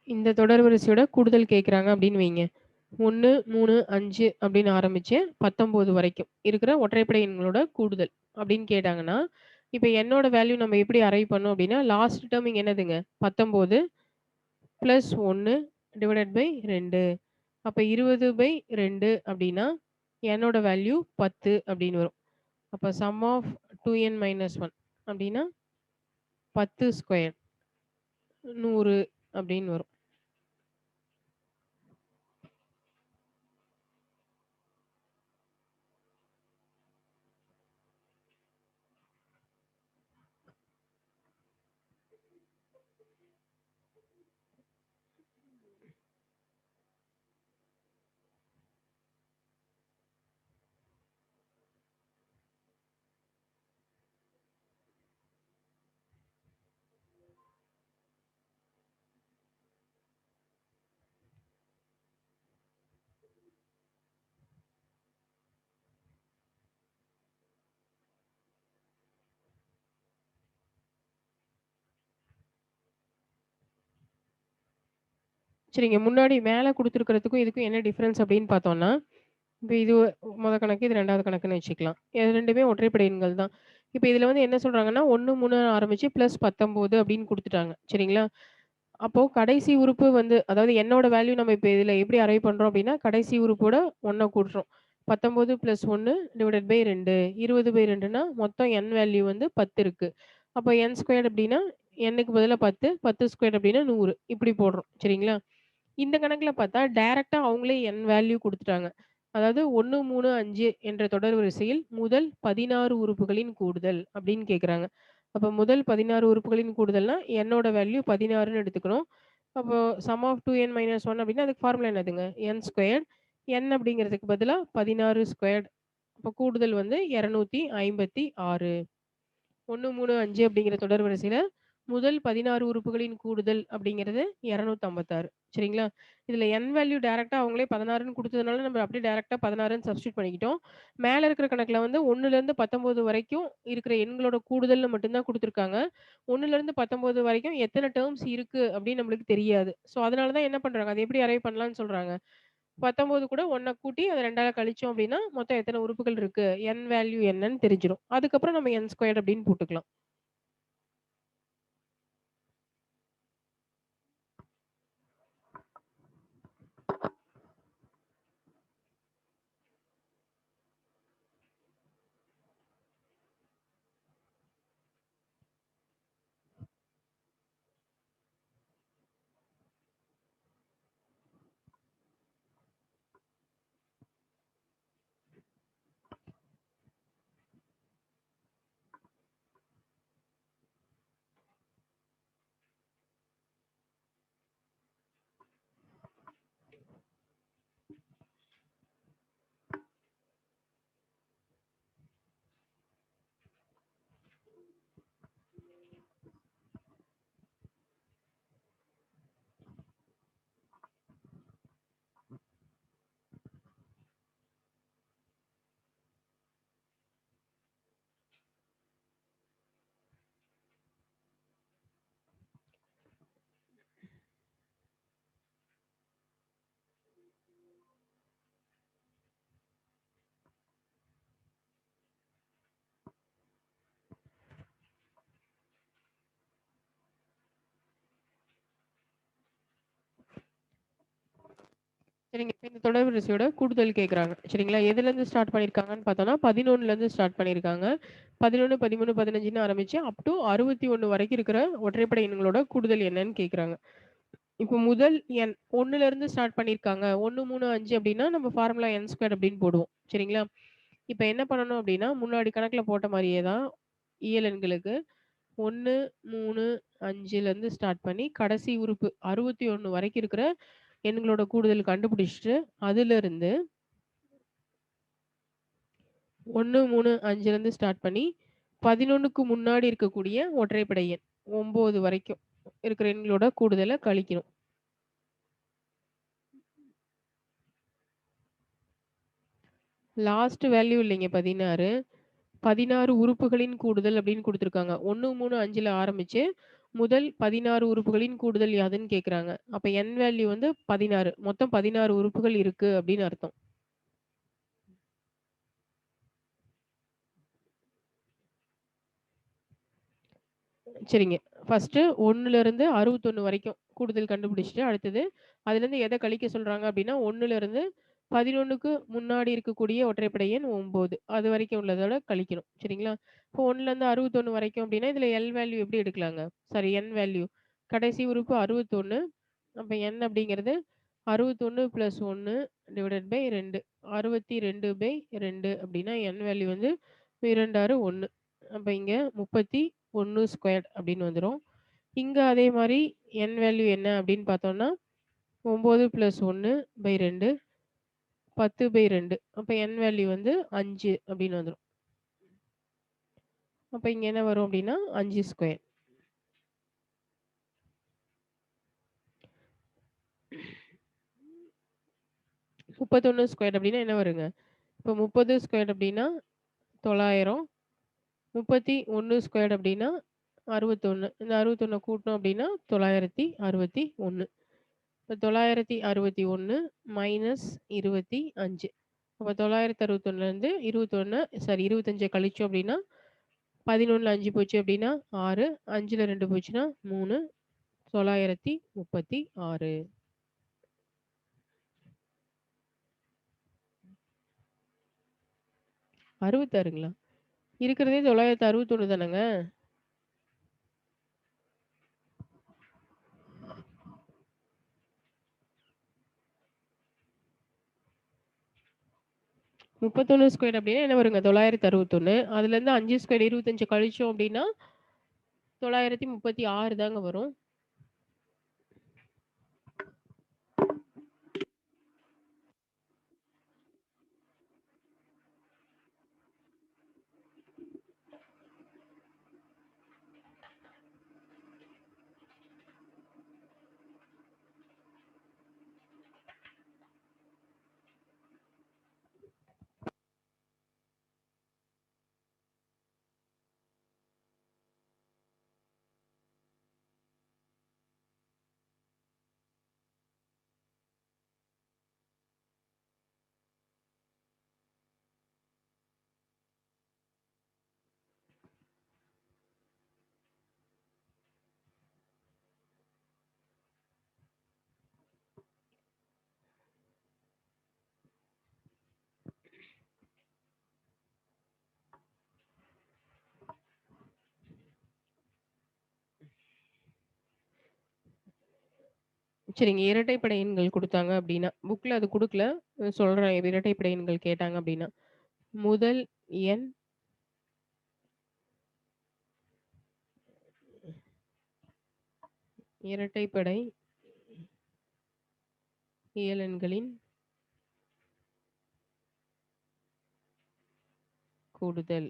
இந்த தொடர் வரிசையோட கூடுதல் கேட்குறாங்க அப்படின்னு வைங்க. 1, 3, 5 அப்படின்னு ஆரம்பிச்சு 19 வரைக்கும் இருக்கிற ஒற்றைப்படை எண்களோட கூடுதல் அப்படின்னு கேட்டாங்கன்னா, இப்ப என்னோட வேல்யூ நம்ம எப்படி அரைவ் பண்ணோம் அப்படின்னா, லாஸ்ட் டேர்ம் இங்க என்னதுங்க? 19 + 1 டிவைடட் பை 2. அப்ப 20/2 அப்படின்னா, என்னோட வேல்யூ 10 அப்படின்னு வரும். அப்ப சம் ஆஃப் 2n - 1 அப்படின்னா 10 ஸ்கொயர் 100 அப்படின்னு வரும். சரிங்க. முன்னாடி மேல குடுத்துருக்கிறதுக்கும் இதுக்கும் என்ன டிஃபரன்ஸ் அப்படின்னு பார்த்தோம்னா, இப்ப இது மொத கணக்கு, இது 2வது கணக்குன்னு வச்சுக்கலாம். இது 2மே ஒற்றைப்படை எண்கள் தான். இப்ப இதுல வந்து என்ன சொல்றாங்கன்னா, 1, 3 ஆரம்பிச்சு + 19 அப்படின்னு குடுத்துட்டாங்க. சரிங்களா? அப்போ கடைசி உறுப்பு வந்து அதாவது என்னோட வேல்யூ நம்ம இப்ப இதுல எப்படி அரைவ் பண்றோம் அப்படின்னா, கடைசி உறுப்போட 1 கூட்டுறோம். 19 + 1 டிவைடட் பை 2. 20/2ன்னா மொத்தம் n வேல்யூ வந்து 10 இருக்கு. அப்ப n ஸ்கொயர்ட் அப்படின்னா, nக்கு பதிலா 10, 10 ஸ்கொயர்ட் அப்படின்னா 100 இப்படி போடுறோம். சரிங்களா? இந்த கணக்குல பார்த்தா, டைரக்ட்டா அவங்களே n வேல்யூ குடுத்துட்டாங்க. அதாவது 1, 3, 5 என்ற தொடர் வரிசையில் முதல் 16 உறுப்புகளின் கூடுதல் அப்படின்னு கேட்குறாங்க. அப்ப முதல் 16 உறுப்புகளின் கூடுதல்னா, என்னோட வேல்யூ 16ன்னு எடுத்துக்கணும். அப்போ சம் ஆஃப் 2n - 1 அப்படின்னா, அதுக்கு ஃபார்முலா என்னதுங்க? n squared. n அப்படிங்கிறதுக்கு பதிலா 16 ஸ்கொயர்ட். அப்ப கூடுதல் வந்து 256. 1, 3, 5 அப்படிங்கிற தொடர் வரிசையில முதல் 16 உறுப்புகளின் கூடுதல் அப்படிங்கிறது 256. சரிங்களா? இதுல n வேல்யூ டைரக்ட்டா அவங்களே 16ன்னு குடுத்ததுனால நம்ம அப்படியே டைரக்ட்டா 16ன்னு சப்ஸ்டிட்யூட் பண்ணிக்கிட்டோம். மேல இருக்கிற கணக்குல வந்து 1லேருந்து 19 வரைக்கும் இருக்கிற எண்களோட கூடுதல்னு மட்டும் தான் குடுத்துருக்காங்க. 1லேருந்து 19 வரைக்கும் எத்தன டெர்ம்ஸ் இருக்கு அப்படின்னு நம்மளுக்கு தெரியாது. ஸோ அதனால தான் என்ன பண்றாங்க, அத எப்படி அரைவ் பண்ணலாம்ன்னு சொல்றாங்க. 19 கூட 1 கூட்டி அத 2ஆல கழிச்சோம் அப்படின்னா, மொத்தம் எத்தன உறுப்புகள் இருக்கு, n வேல்யூ என்னன்னு தெரிஞ்சிரும். அதுக்கப்புறம் நம்ம n ஸ்கொயர்ட் அப்படின்னு போட்டுக்கலாம். சரிங்க. இப்ப இந்த தொடர்வரிசையோட கூடுதல் கேட்குறாங்க. சரிங்களா? எதுலேருந்து ஸ்டார்ட் பண்ணியிருக்காங்கன்னு பார்த்தோம்னா, 11லேருந்து ஸ்டார்ட் பண்ணியிருக்காங்க. 11, 13, 15ன்னு ஆரம்பிச்சு அப் டூ 61 வரைக்கும் இருக்கிற ஒற்றைப்படை எண்களோட கூடுதல் என்னன்னு கேட்குறாங்க. இப்போ முதல் எண் 1லேருந்து ஸ்டார்ட் பண்ணியிருக்காங்க. 1, 3, 5 அப்டின்னா நம்ம ஃபார்முலா n ஸ்கொயர் அப்டின்னு போடுவோம். சரிங்களா? இப்ப என்ன பண்ணணும் அப்டின்னா, முன்னாடி கணக்குல போட்ட மாரியே தான் இயல் எண்களுக்கு 1, 3, 5லேருந்து ஸ்டார்ட் பண்ணி கடைசி உறுப்பு 61 வரைக்கும் இருக்கிற எண்களோட கூடுதல் கண்டுபிடிச்சுட்டு, அதிலிருந்து 1, 3, 5லேருந்து ஸ்டார்ட் பண்ணி 11க்கு முன்னாடி இருக்கக்கூடிய ஒற்றைப்படை எண் 9 வரைக்கும் இருக்கிற எண்களோட கூடுதல கழிக்கணும். லாஸ்ட் வேல்யூ இல்லைங்க 16. 16 உறுப்புகளின் கூடுதல் அப்படின்னு குடுத்துருக்காங்க. 1, 3, 5ல ஆரம்பிச்சு முதல் 16 உறுப்புகளின் கூடுதல் யாதுன்னு கேட்குறாங்க. அப்ப n வேல்யூ வந்து 16. மொத்தம் 16 உறுப்புகள் இருக்கு அப்படின்னு அர்த்தம். சரிங்க. ஃபர்ஸ்ட்டு 1லேருந்து 61 வரைக்கும் கூடுதல் கண்டுபிடிச்சுட்டு, அடுத்தது அதுலேருந்து எத கழிக்க சொல்றாங்க அப்டின்னா, 1லேருந்து 11க்கு முன்னாடி இருக்கக்கூடிய ஒற்றைப்படை எண் 9. அது வரைக்கும் உள்ளதோட கழிக்கணும். சரிங்களா? இப்போ 1லேருந்து 61 வரைக்கும் அப்டின்னா, இதில எல் வேல்யூ எப்படி எடுக்கலாங்க? சாரி என் வேல்யூ. கடைசி உறுப்பு 61. அப்ப n அப்படிங்கிறது 61 + 1 டிவைடட் பை 2. 62/2 அப்படின்னா n வேல்யூ வந்து 2 6 1. அப்ப இங்க 31 ஸ்கொயர்ட் அப்படின்னு வந்துரும். இங்க அதே மாரி n வேல்யூ என்ன அப்படின்னு பார்த்தோம்னா, 9 + 1/2 10/2. அப்ப n வேல்யூ வந்து 5 அப்படின்னு வந்துரும். அப்ப இங்க என்ன வரும் அப்படின்னா 5 ஸ்கொயர். 31 ஸ்கொயர் அப்படின்னா என்ன வருங்க? இப்போ 30 ஸ்கொயர் அப்படின்னா 900. 31 ஸ்கொயர்ட் அப்படின்னா 61. இந்த 61 கூட்டணும் அப்படின்னா 961. இப்ப 961 மைனஸ் 25. அப்ப 961லேருந்து 21 சாரி 25 கழிச்சோம் அப்படின்னா 11ல 5 போச்சு அப்படின்னா 6, 5ல 2 போச்சுன்னா 3, 936. 66ங்களா? இருக்கிறதே 961 தானங்க. 31 ஸ்கொயர் அப்படின்னா என்ன வருங்க? 961. அதுலேருந்து 5 ஸ்கொயர் 25 கழிச்சோம் அப்படின்னா 936 தாங்க வரும். சரிங்க. இரட்டைப்படை எண்கள் குடுத்தாங்க அப்டின்னா, புக்ல அது குடுக்கல. சொல்றேன் இரட்டைப்படை எண்கள் கேட்டாங்க அப்டின்னா. முதல் எண் இரட்டைப்படை இயலெண்களின் கூடுதல்.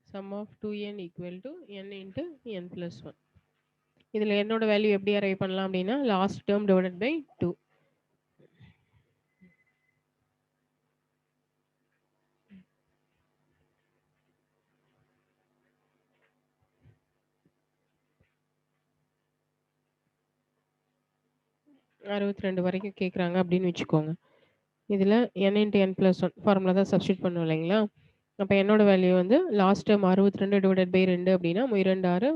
Sum of 2n equal to n into n + 1. இதுல என்னோட வேல்யூ எப்படி அரைவ் பண்ணலாம் அப்டின்னா, லாஸ்ட் டெர்ம் டிவைடட் பை 2. 62 வரைக்கும் கேட்குறாங்க அப்படின்னு வச்சுக்கோங்க. இதில n × n+1 ஃபார்முலா தான் சப்ஸ்டிட்யூட் பண்ணுவோம் இல்லைங்களா? அப்ப என்னோட வேல்யூ வந்து லாஸ்ட் டெர்ம் 62/2 அப்படின்னா 2 6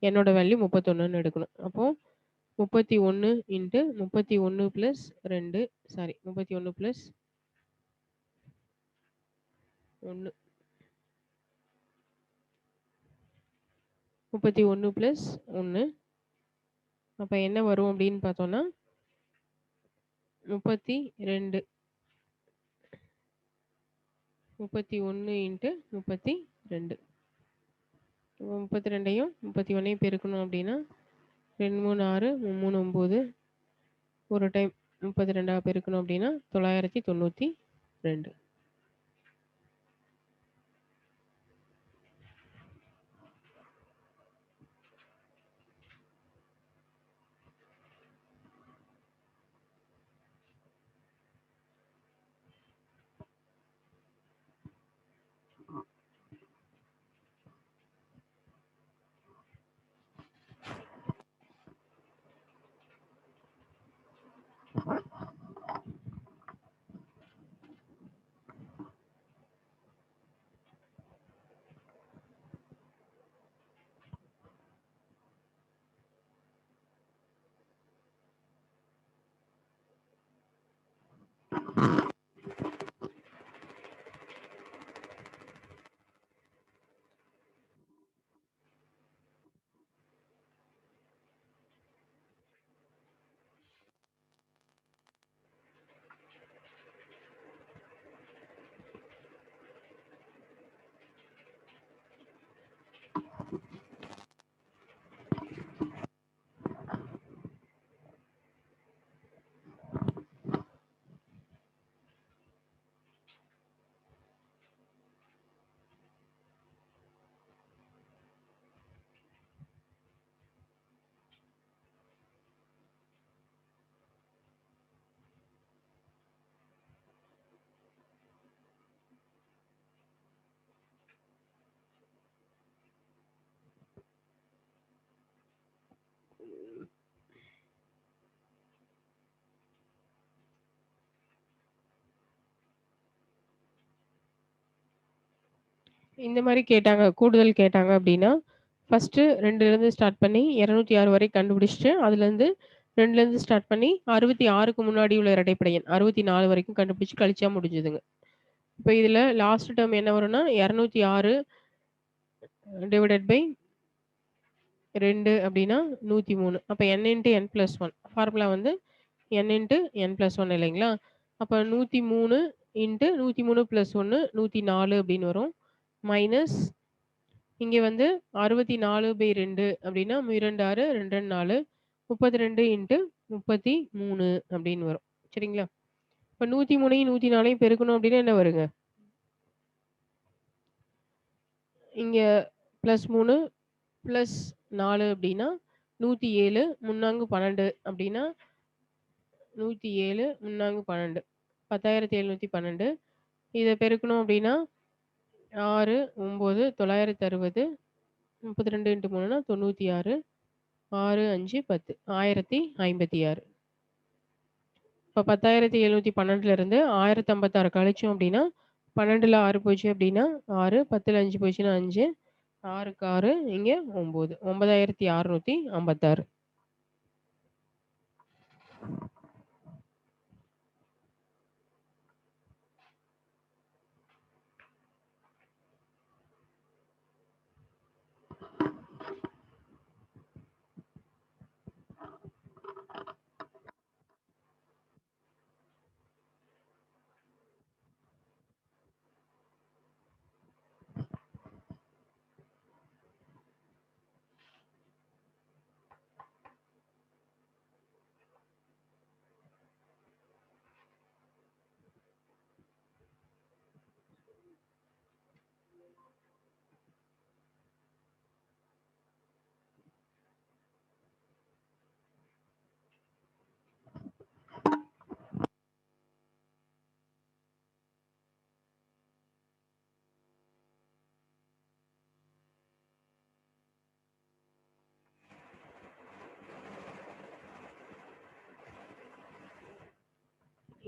என்னோட வேல்யூ 31ன்னு எடுக்கணும். அப்போ 31 × 31 + 2 சாரி 31 + 1 31 + 1 அப்ப என்ன வரும் அப்படின்னு பார்த்தோம்னா 32 31 × 32 32யும் 31யும் பெருக்கணும் அப்படின்னா 2 3 6 3 9 ஒரு டைம் 32 பெருக்கணும் அப்படின்னா 992. இந்த மாரி கேட்டாங்க, கூடுதல் கேட்டாங்க அப்படின்னா, ஃபர்ஸ்ட்டு 2லேருந்து ஸ்டார்ட் பண்ணி 206 வரை கண்டுபிடிச்சுட்டு, அதுலேருந்து 2லேருந்து ஸ்டார்ட் பண்ணி 66க்கு முன்னாடி உள்ள இரட்டைப்படை எண் 64 வரைக்கும் கண்டுபிடிச்சு கழிச்சா முடிஞ்சுதுங்க. இப்ப இதுல லாஸ்ட் டெர்ம் என்ன வரும்னா 206 டிவைடட் பை 2 அப்படின்னா 103. அப்ப n × n+1 ஃபார்முலா வந்து n × n+1 இல்லைங்களா? அப்ப 103 × 103 + 1 104 அப்படின்னு வரும். மைனஸ் இங்க வந்து 64/2 அப்படின்னா 2 6 2 2 4 32 × 33 அப்படின்னு வரும். சரிங்களா? இப்ப 103யும் 104யும் பெருக்கணும் அப்படின்னா என்ன வருங்க? இங்க +3 +4 அப்படின்னா 107 3 12 அப்படின்னா 107 3 12 10,712 இத பெருக்கணும் அப்படின்னா 6 9 960 32 × 3னா 96 6 5 10 1056. இப்ப 10,712ல இருந்து 1056 கழிச்சோம் அப்படின்னா 12ல 6 போச்சு அப்படின்னா 6 10ல 5 போச்சுன்னா 5 6க்கு 6 இங்க 9 9656.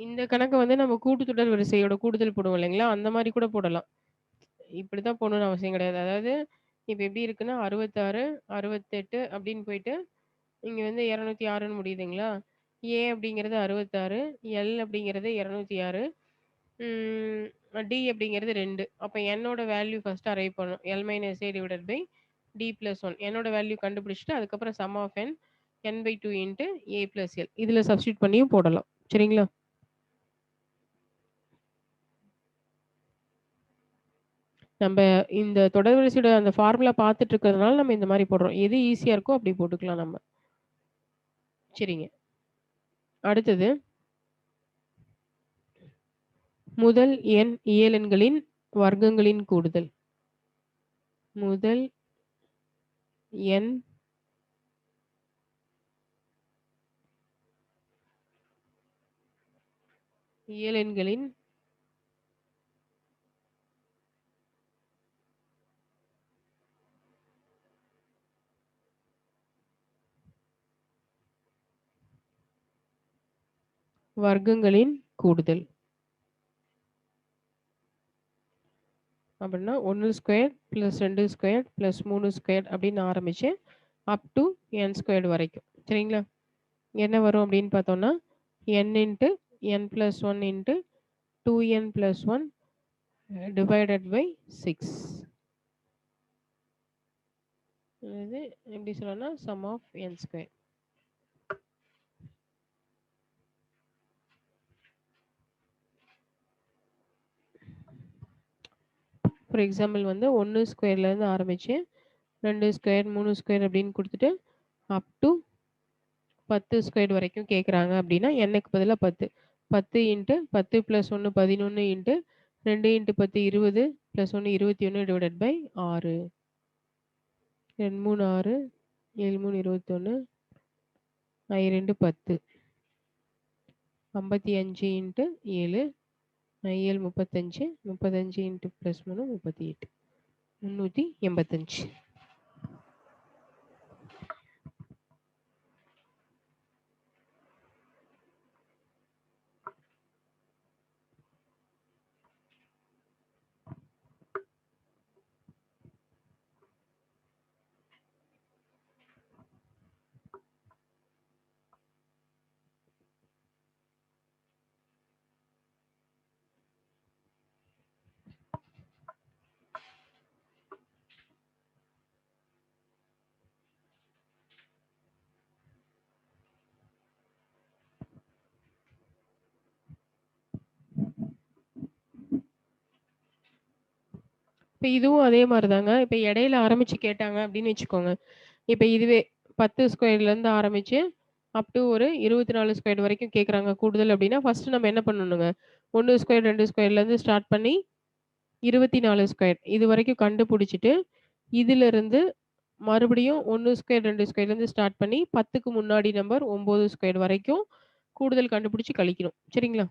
இந்த கணக்க வந்து நம்ம கூட்டுத்தொடர் வரிசையோட கூடுதல் போடுவோம் இல்லைங்களா? அந்த மாரி கூட போடலாம். இப்படித்தான் போடணும்னு அவசியம் கிடையாது. அதாவது இப்ப எப்படி இருக்குன்னா 66, 68 அப்படின்னு போயிட்டு, இங்க வந்து 206ன்னு முடியுதுங்களா? ஏ அப்படிங்கிறது 66, எல் அப்படிங்கிறது 206, ம் டி அப்படிங்கிறது 2. அப்ப என்னோட வேல்யூ ஃபர்ஸ்ட் அரைவ் பண்ணணும். L minus A divided by D plus 1. என்னோட வேல்யூ கண்டுபிடிச்சுட்டு, அதுக்கப்புறம் sum of N by 2 into A plus L. இதுல சப்ஸ்டிட்யூட் பண்ணியும் போடலாம். சரிங்களா? நம்ப இந்த தொடர் வரிசையோட அந்த ஃபார்முலா பார்த்துட்டு இருக்கிறதுனால நம்ம இந்த மாரி போடுறோம். எது ஈஸியா இருக்கோ அப்படி போட்டுக்கலாம் நம்ம. சரிங்க. அடுத்தது முதல் எண் இயலெண்களின் வர்க்கங்களின் கூடுதல். முதல் எண் இயலெண்களின் வர்க்கங்களின் கூடுதல். அப்படின்னா 1 square plus 2 square plus 3 square அப்படின்னு ஆரம்பிச்சு அப் டு n ஸ்கொயர்டு வரைக்கும். சரிங்களா? என்ன வரும் அப்படின்னு பார்த்தோம்னா, n into n plus 1 into 2n plus 1 divided by 6. இது எப்படி சொல்லலாம்னா sum of n square. For example வந்து 1 ஸ்கொயர்லேருந்து ஆரம்பிச்சு 2 ஸ்கொயர் 3 ஸ்கொயர் அப்படின்னு கொடுத்துட்டு அப் டு 10 ஸ்கொயர் வரைக்கும் கேட்குறாங்க அப்படின்னா எண்ணுக்கு பதிலாக 10. 10 into 10 plus 1 11 into 2 into 10 20 plus 1 21 divided by 6. 2 3 6, 7 3 21, 2 10. 55 into 7, 7 35, 35 into plus 3 38, 385. இப்ப இதுவும் அதே மாரி தாங்க. இப்ப இடையில ஆரம்பிச்சு கேட்டாங்க அப்படின்னு வச்சுக்கோங்க. இப்ப இதுவே 10 ஸ்கொயர்லேருந்து ஆரம்பிச்சு அப் டூ ஒரு 24 ஸ்கொயர் வரைக்கும் கேட்குறாங்க கூடுதல் அப்படின்னா, ஃபர்ஸ்ட் நம்ம என்ன பண்ணணுங்க? 1 ஸ்கொயர் 2 ஸ்கொயர்லேருந்து ஸ்டார்ட் பண்ணி 24 ஸ்கொயர் இதுவரைக்கும் கண்டுபிடிச்சுட்டு, இதிலிருந்து மறுபடியும் 1 ஸ்கொயர் 2 ஸ்கொயர்லேருந்து ஸ்டார்ட் பண்ணி 10க்கு முன்னாடி நம்பர் 9 ஸ்கொயர் வரைக்கும் கூடுதல் கண்டுபிடிச்சு கழிக்கணும். சரிங்களா?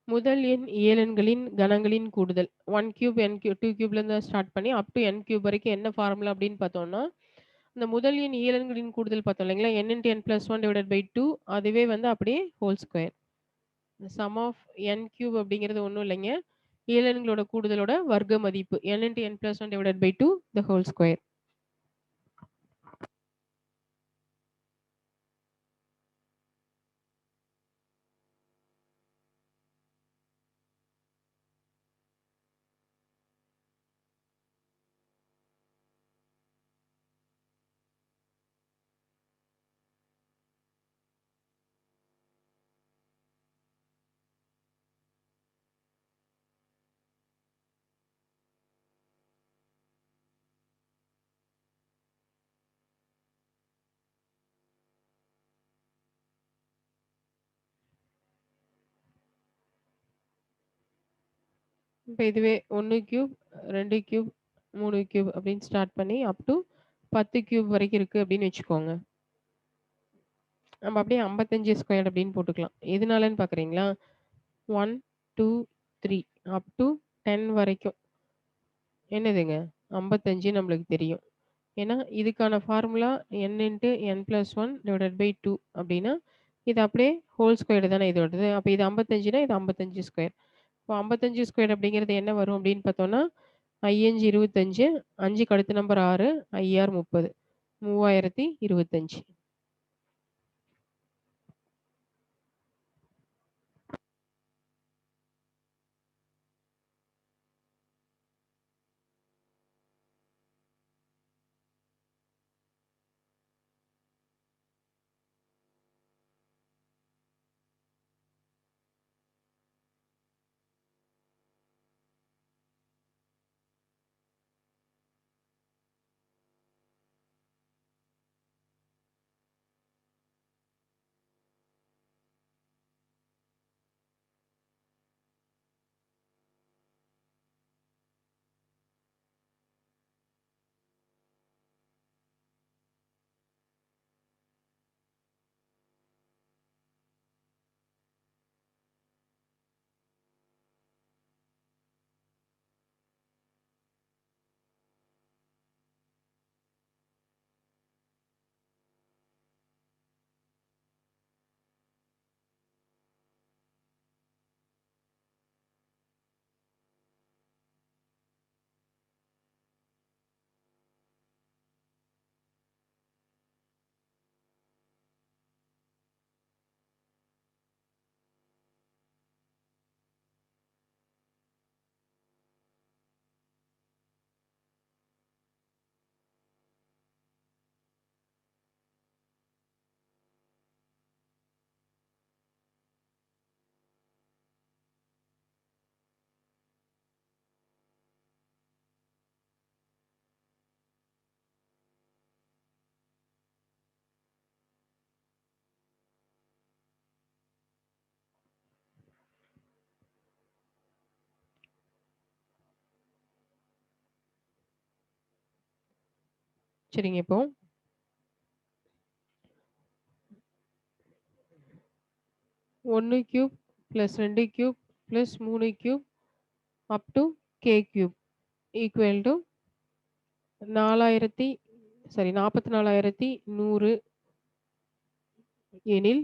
முதல் எண் இயலெண்களின் கணங்களின் கூடுதல். 1 கியூப், n கியூப், 2 கியூப்லேருந்து ஸ்டார்ட் பண்ணி அப் டூ n கியூப் வரைக்கும் என்ன ஃபார்முலா அப்படின்னு பார்த்தோம்னா, இந்த முதல் எண் இயலெண்களின் கூடுதல் பார்த்தோம் இல்லைங்களா? n into n plus 1 divided by 2 அதுவே வந்து அப்படியே whole square. Sum of n cube அப்படிங்கிறது ஒண்ணும் இல்லைங்க. இயலெண்களோட கூடுதலோட வர்க்க மதிப்பு n into n plus 1 divided by 2 the whole square. இப்போ இதுவே 1 கியூப் 2 கியூப் 3 கியூப் அப்படின்னு ஸ்டார்ட் பண்ணி அப் டு 10 கியூப் வரைக்கும் இருக்கு அப்படின்னு வச்சுக்கோங்க. நம்ம அப்படியே 55 ஸ்கொயர் அப்படின்னு போட்டுக்கலாம். எதனாலன்னு பார்க்குறீங்களா? 1 2 3 அப் டு 10 வரைக்கும் என்னதுங்க 55 நம்மளுக்கு தெரியும். ஏன்னா இதுக்கான formula n into n plus 1 divided by 2 அப்படின்னா இது அப்படியே ஹோல் ஸ்கொயர் தானே இதோடது. அப்போ இது 55னா இது 55 ஸ்கொயர். இப்போ 55 ஸ்கொயர் அப்படிங்கிறது என்ன வரும் அப்படின்னு பார்த்தோம்னா 5 25 5க்கு அடுத்த நம்பர் 6 IR 30 3025. சரிங்க இப்போ 1 cube plus 2 cube plus 3 cube up to k cube equal to 44,100 எனில்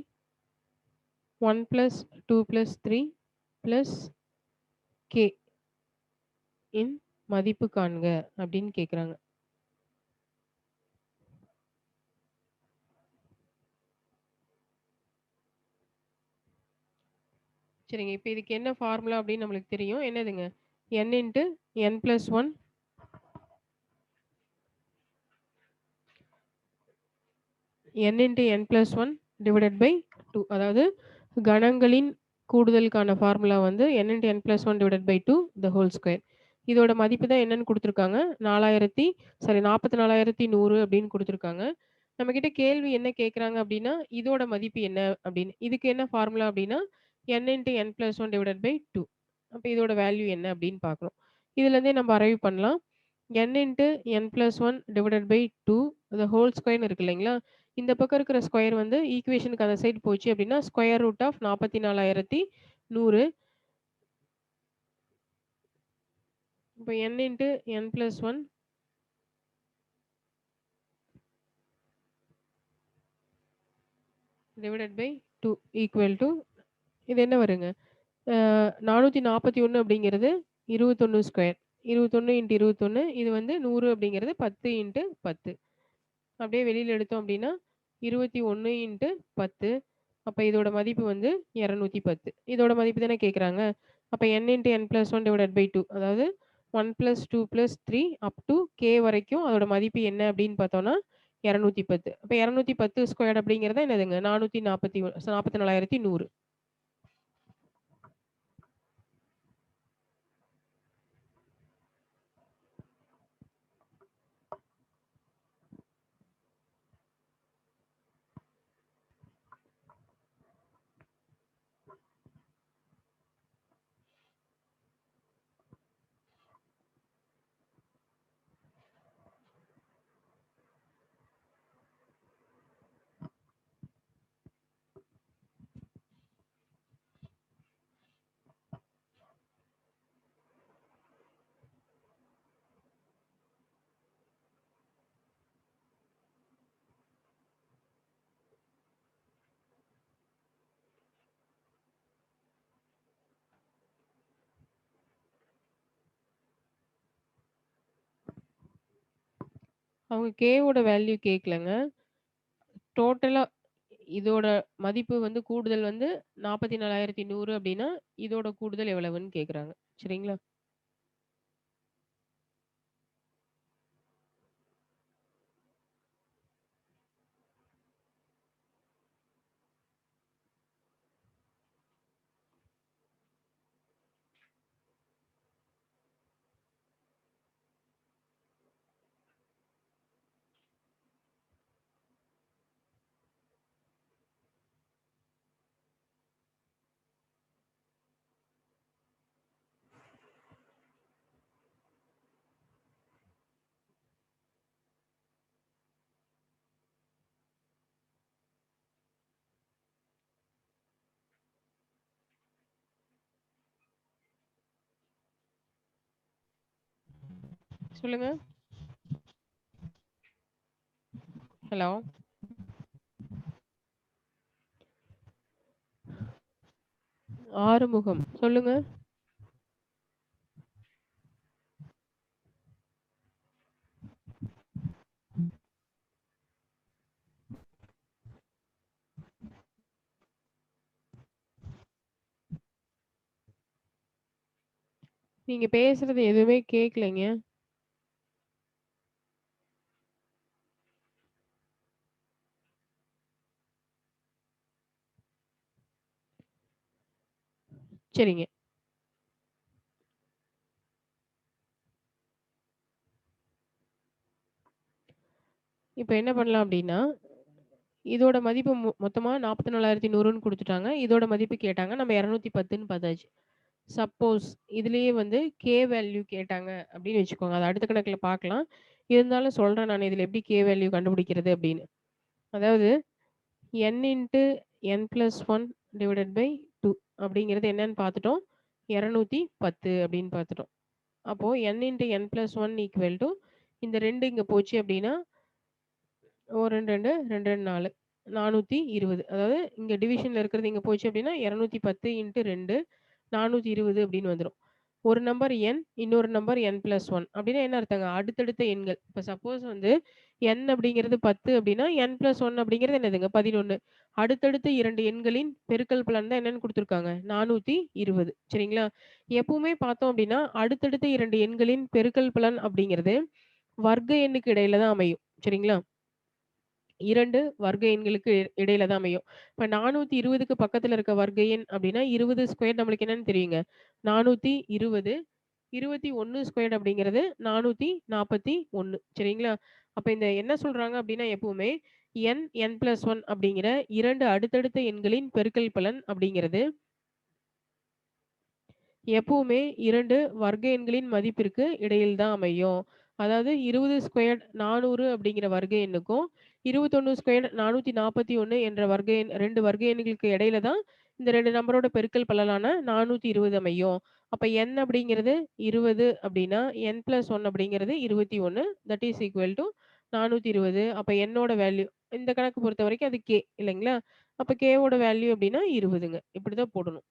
1 பிளஸ் 2 பிளஸ் 3 பிளஸ் k இன் மதிப்பு காண்க அப்படின்னு கேட்குறாங்க. சரிங்க. இப்போ இதுக்கு என்ன ஃபார்முலா அப்படின்னு நம்மளுக்கு தெரியும். என்னதுங்க? n into n plus 1 n into n plus 1 divided by 2. அதாவது கணங்களின் கூடுதலுக்கான ஃபார்முலா வந்து n into n plus 1 divided by 2 the whole square. இதோட மதிப்பு தான் என்னன்னு குடுத்துருக்காங்க. 44,100 அப்படின்னு குடுத்துருக்காங்க. நம்மகிட்ட கேள்வி என்ன கேட்குறாங்க அப்படின்னா, இதோட மதிப்பு என்ன அப்படின்னு. இதுக்கு என்ன ஃபார்முலா அப்படின்னா, n into n plus 1 divided by 2. அப்ப இதோட வேல்யூ என்ன அப்படின்னு பார்க்கணும். இதுலேருந்தே நம்ம அரைவ் பண்ணலாம். n into n plus 1 divided by 2 the whole ஸ்கொயர்ன்னு இருக்கு இல்லைங்களா? இந்த பக்கம் இருக்கிற ஸ்கொயர் வந்து ஈக்குவேஷனுக்கு அந்த சைடு போச்சு அப்படின்னா, ஸ்கொயர் ரூட் ஆஃப் 44,100. இப்போ n into n plus 1 divided by 2 equal to இது என்ன வருங்க? 441 அப்படிங்கிறது 21 ஸ்கொயர். 21 × 21 இது வந்து 100 அப்படிங்கிறது 10 × 10. அப்படியே வெளியில எடுத்தோம் அப்படின்னா 21 × 10. அப்ப இதோட மதிப்பு வந்து 210. இதோட மதிப்பு தானே கேட்குறாங்க. அப்ப n × n+1/2 அதாவது 1 + 2 + 3 அப் டூ k வரைக்கும் அதோட மதிப்பு என்ன அப்படின்னு பார்த்தோம்னா 210. அப்ப 210 ஸ்கொயர்ட் அப்படிங்கிறது என்னதுங்க? 44,100. அவங்க k-வோட வேல்யூ கேட்கலங்க. டோட்டலா இதோட மதிப்பு வந்து கூடுதல் வந்து 44,100 அப்படின்னா, இதோட கூடுதல் எவ்வளவுன்னு கேட்குறாங்க. சரிங்களா? சொல்லுங்க. ஹலோ. ஆறுமுகம். சொல்லுங்க. நீங்க பேசுறது எதுவுமே கேட்கலைங்க. சரிங்க. இப்ப என்ன பண்ணலாம் அப்படின்னா, இதோட மதிப்பு மொத்தமா 44,100ன்னு குடுத்துட்டாங்க. இதோட மதிப்பு கேட்டாங்க. நம்ம 210ன்னு பார்த்தாச்சு. சப்போஸ் இதுலயே வந்து வேல்யூ கேட்டாங்க அப்படின்னு வச்சுக்கோங்க. அத அடுத்த கணக்குல பார்க்கலாம். இருந்தாலும் சொல்றேன் நானு இதுல எப்படி வேல்யூ கண்டுபிடிக்கிறது அப்படின்னு. அதாவது n × n+1/2 அப்படிங்கிறது என்னன்னு பார்த்துட்டோம். 210 அப்படின்னு பார்த்துட்டோம். அப்போ n × n+1 இந்த 2 இங்க போச்சு அப்படின்னா, 2, 2, 2, 4 420. அதாவது இங்க டிவிஷன்ல இருக்கிறது இங்க போச்சு அப்படின்னா 210 × 2 420 அப்படின்னு வந்துரும். ஒரு நம்பர் n, இன்னொரு நம்பர் n+1 அப்படின்னா என்ன அர்த்தங்க? அடுத்தடுத்த எண்கள். இப்ப சப்போஸ் வந்து n அப்படிங்கிறது 10 அப்படின்னா n+1 அப்படிங்கிறது என்னதுங்க? 11. அடுத்தடுத்த 2 எண்களின் பெருக்கல் பலன் தான் என்னன்னு குடுத்துருக்காங்க? 420. சரிங்களா? எப்பவுமே பார்த்தோம் அப்படின்னா, அடுத்தடுத்த 2 எண்களின் பெருக்கல் பலன் அப்படிங்கிறது வர்க்க எண்ணுக்கு இடையில தான் அமையும். சரிங்களா? 2 வர்க்க எண்களுக்கு இடையில தான் அமையும். இப்ப 420க்கு பக்கத்துல இருக்க வர்க்க எண் அப்படின்னா 20 ஸ்கொயர் நம்மளுக்கு என்னன்னு தெரியுங்க. 420 21 ஸ்கொயர்ட் அப்படிங்கிறது 441. சரிங்களா? அப்ப இந்த என்ன சொல்றாங்க அப்படின்னா எப்பவுமே n+1 அப்படிங்கிற 2 அடுத்தடுத்த எண்களின் பெருக்கல் பலன் அப்படிங்கிறது எப்பவுமே 2 வர்க்க எண்களின் மதிப்பிற்கு இடையில் தான் அமையும். அதாவது 20 ஸ்கொயர்ட் 400 அப்படிங்கிற வர்க்க எண்ணுக்கும், 21 ஸ்கொயர்ட் 441 என்ற வர்க்க எண் 2 வர்க்க எண்களுக்கு இடையில தான் இந்த 2 நம்பரோட பெருக்கல் பலனான 420 அமையும். அப்ப n அப்படிங்கிறது 20 அப்படின்னா, n+1 அப்படிங்கிறது 21 தட் இஸ் ஈக்குவல் டூ 420. அப்ப n ஓட வேல்யூ இந்த கணக்கு பொறுத்தவரைக்கும் அது k இல்லைங்களா? அப்ப k ஓட வேல்யூ அப்படின்னா 20ங்க. இப்படிதான் போடணும்.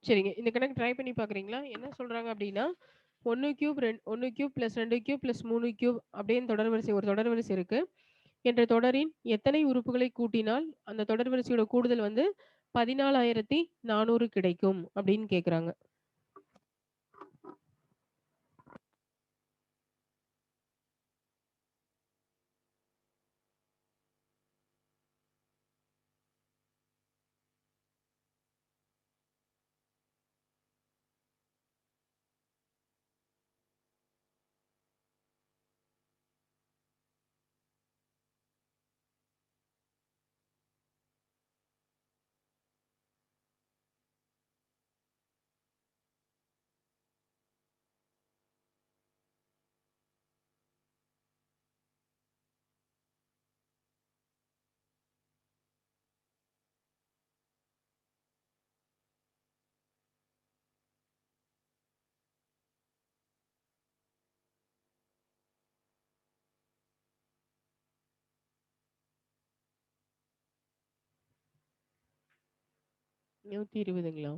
சரிங்க. இந்த கணக்கு ட்ரை பண்ணி பார்க்குறீங்களா? என்ன சொல்றாங்க அப்டின்னா, 1 கியூப் 1 கியூப் + 2 கியூப் + 3 கியூப் அப்டின்னு தொடர்வரிசை ஒரு தொடர்வரிசை இருக்கு. என்ற தொடரின் எத்தனை உறுப்புகளை கூட்டினால் அந்த தொடர்வரிசையோட கூடுதல் வந்து 14,400 கிடைக்கும் அப்டின்னு கேட்குறாங்க. 120ங்களா?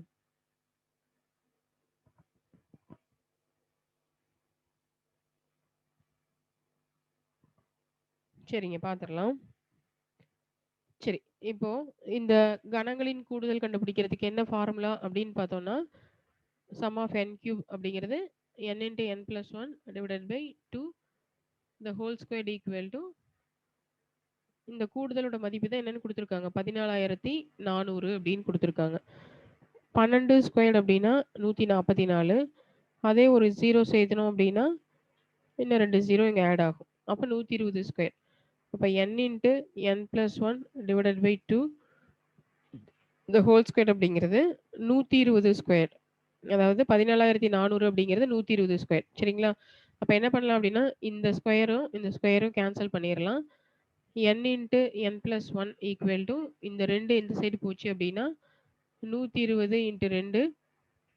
சரிங்க பார்த்துரலாம். சரி. இப்போ இந்த கணங்களின் கூடுதல் கண்டுபிடிக்கிறதுக்கு என்ன ஃபார்முலா அப்டின்னு பார்த்தோம்னா, சம் ஆஃப் n கியூப் அப்படிங்கிறது n × n + 1 divided by 2 the whole squared equal to இந்த கூடுதலோட மதிப்பு தான் என்னன்னு குடுத்துருக்காங்க. 14,400 அப்படின்னு குடுத்துருக்காங்க. 12 ஸ்கொயர்ட் அப்படின்னா 144. அதே ஒரு 0 சேர்த்தனோம் அப்படின்னா, இன்னும் 2 0 இங்க ஆட் ஆகும். அப்ப 120 ஸ்கொயர். அப்ப n × n + 1 divided by 2 the whole square அப்படிங்கிறது 120 ஸ்கொயர். அதாவது 14,400 அப்படிங்கிறது 120 ஸ்கொயர். சரிங்களா? அப்ப என்ன பண்ணலாம் அப்படின்னா, இந்த ஸ்கொயரும் கேன்சல் பண்ணிறலாம். n × n + 1 ஈக்குவல் டூ இந்த 2 இந்த சைடு போச்சு அப்படின்னா, 120 × 2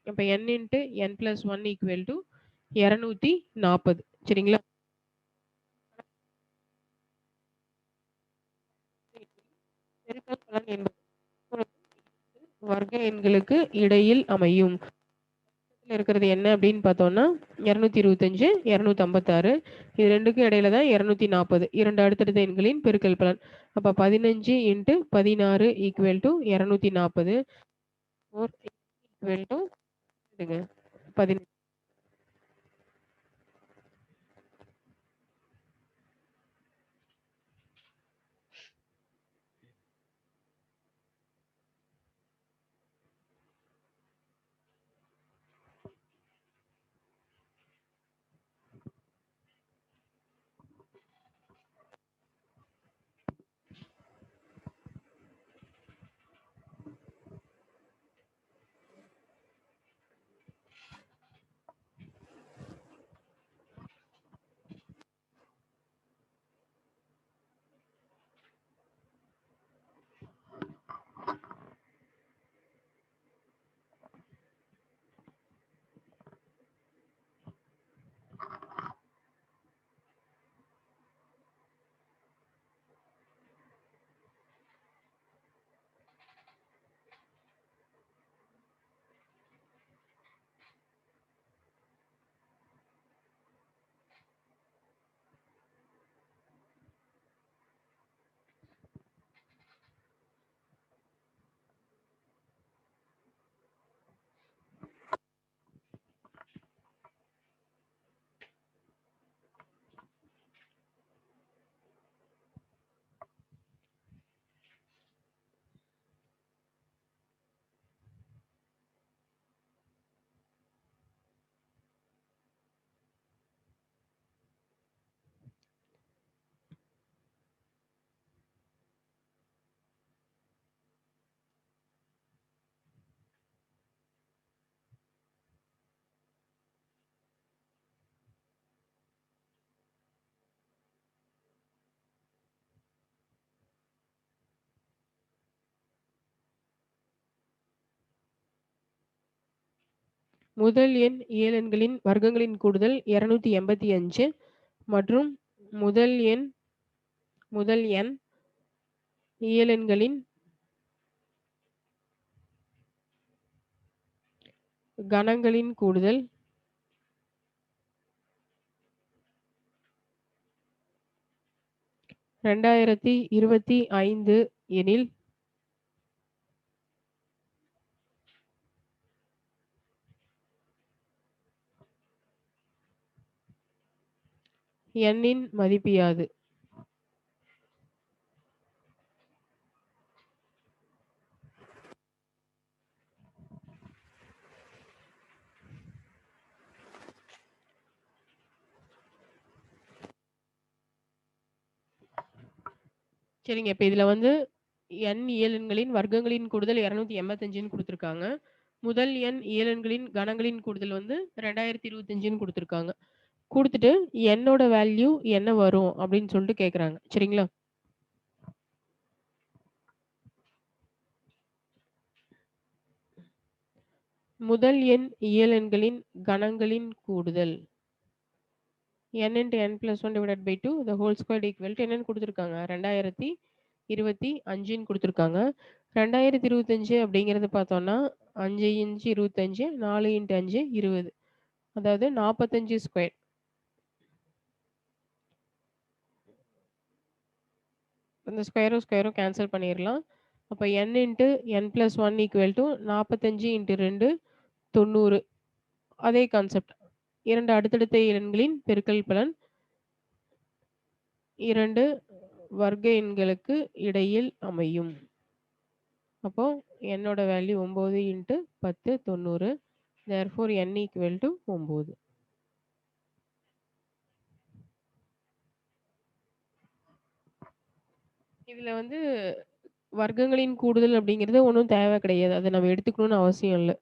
அப்ப n × n + 1 ஈக்குவல் டூ 240. சரிங்களா? பெருக்கல் பலன் என்பது வர்க்க எண்களுக்கு இடையில் அமையும். இருக்கிறது என்ன அப்படின்னு பார்த்தோம்னா 225 256 இது ரெண்டுக்கும் இடையில தான் 240 இரண்டு அடுத்தடுத்த எண்களின் பெருக்கல் பலன். அப்ப 15 × 16 ஈக்குவல் டு 240 ஈக்குவல் டு 15. முதல் எண் இயலெண்களின் வர்க்கங்களின் கூடுதல் 285 மற்றும் முதல் எண் முதல் எண் இயலெண்களின் கணங்களின் கூடுதல் 2025 எனில் n மதிப்பு யாது? சரிங்க. இப்ப இதுல வந்து n இயலெண்களின் வர்க்கங்களின் கூடுதல் 285ன்னு குடுத்துருக்காங்க. முதல் n இயலெண்களின் கணங்களின் கூடுதல் வந்து 2025ன்னு குடுத்துருக்காங்க. குடுத்துட்டு n வேல்யூ என்ன வரும் அப்படின்னு சொல்லிட்டு கேக்குறாங்க. சரிங்களா? முதல் n இயலெண்களின் கணங்களின் கூடுதல் n × n + 1/2 the whole squared equal to என்னன்னு குடுத்துருக்காங்க. 2025ன்னு குடுத்துருக்காங்க. 2025 அப்படிங்கிறது பார்த்தோம்னா 5 × 25 4 × 5 20 அதாவது 45 ஸ்கொயர். இந்த ஸ்கொயரும் ஸ்கொயரும் கேன்சல் பண்ணிரலாம். அப்ப n × n + 1 = 45 × 2 90. அதே கான்செப்ட். 2 அடுத்தடுத்த எண்களின் பெருக்கல் பலன் 2 வர்க்க எண்களுக்கு இடையில் அமையும். அப்போ n வேல்யூ 9 × 10 90. therefore n = 9. இதுல வந்து வர்க்கங்களின் கூடுதல் அப்படிங்கிறது ஒண்ணும் தேவை கிடையாது. அத நம்ம எடுத்துக்கணும்னு அவசியம் இல்ல.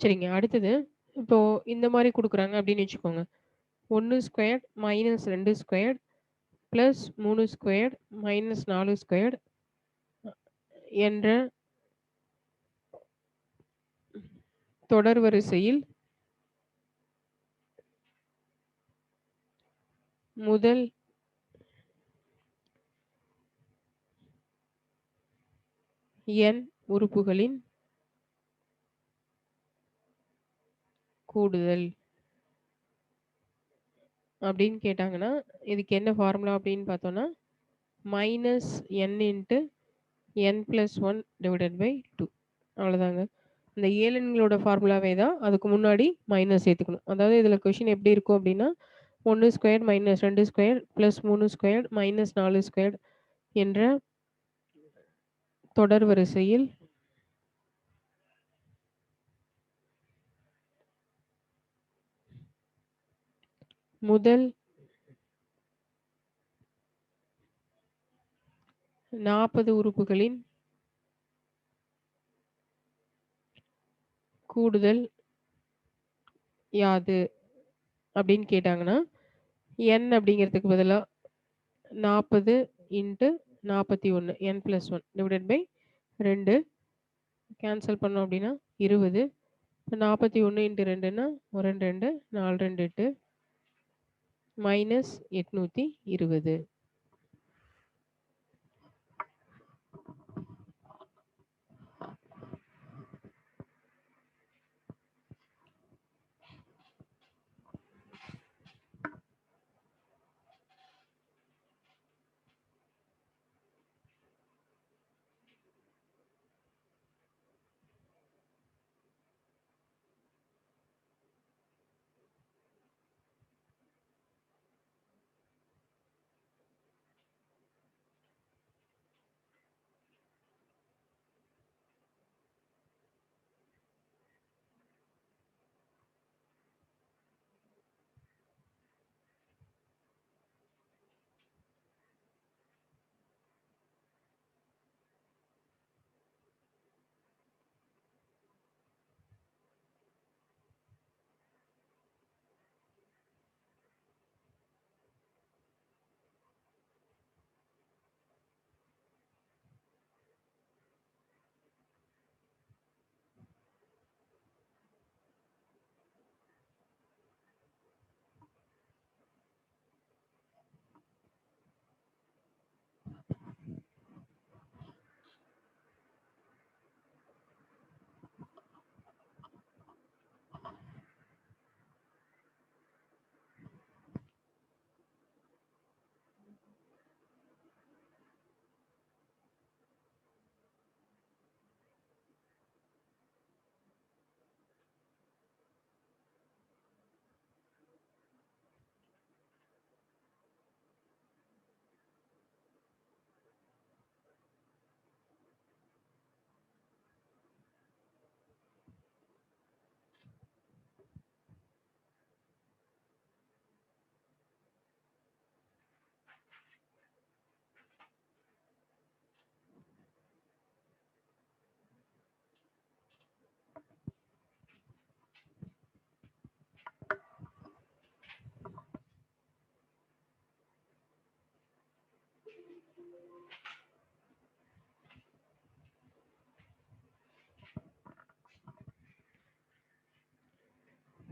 சரிங்க. அடுத்தது இப்போ இந்த மாரி குடுக்குறாங்க அப்படின்னு வச்சுக்கோங்க. 1 squared minus 2 squared plus 3 squared minus 4 squared என்ற தொடர் வரிசையில் முதல் n உறுப்புகளின் கூடுதல் அப்படின்னு கேட்டாங்கன்னா, இதுக்கு என்ன ஃபார்முலா அப்படின்னு பார்த்தோம்னா, மைனஸ் n × n + 1/2 அவ்வளோதாங்க. இந்த ஏழெண்களோட ஃபார்முலாவே தான். அதுக்கு முன்னாடி மைனஸ் சேர்த்துக்கணும். அதாவது இதில கொஸ்டின் எப்படி இருக்கும் அப்படின்னா, 1 square minus 2 square plus 3 square minus 4 square என்ற தொடர் வரிசையில் முதல் 40 உறுப்புகளின் கூடுதல் யாது அப்படின்னு கேட்டாங்கன்னா, n அப்படிங்கிறதுக்கு பதிலா 40 into 41 n+1 divided by 2 cancel பண்ணோம் அப்படின்னா 20. 41 இன்ட்டு 2ன்னா 1 2 4 2 8 மைனஸ் 820.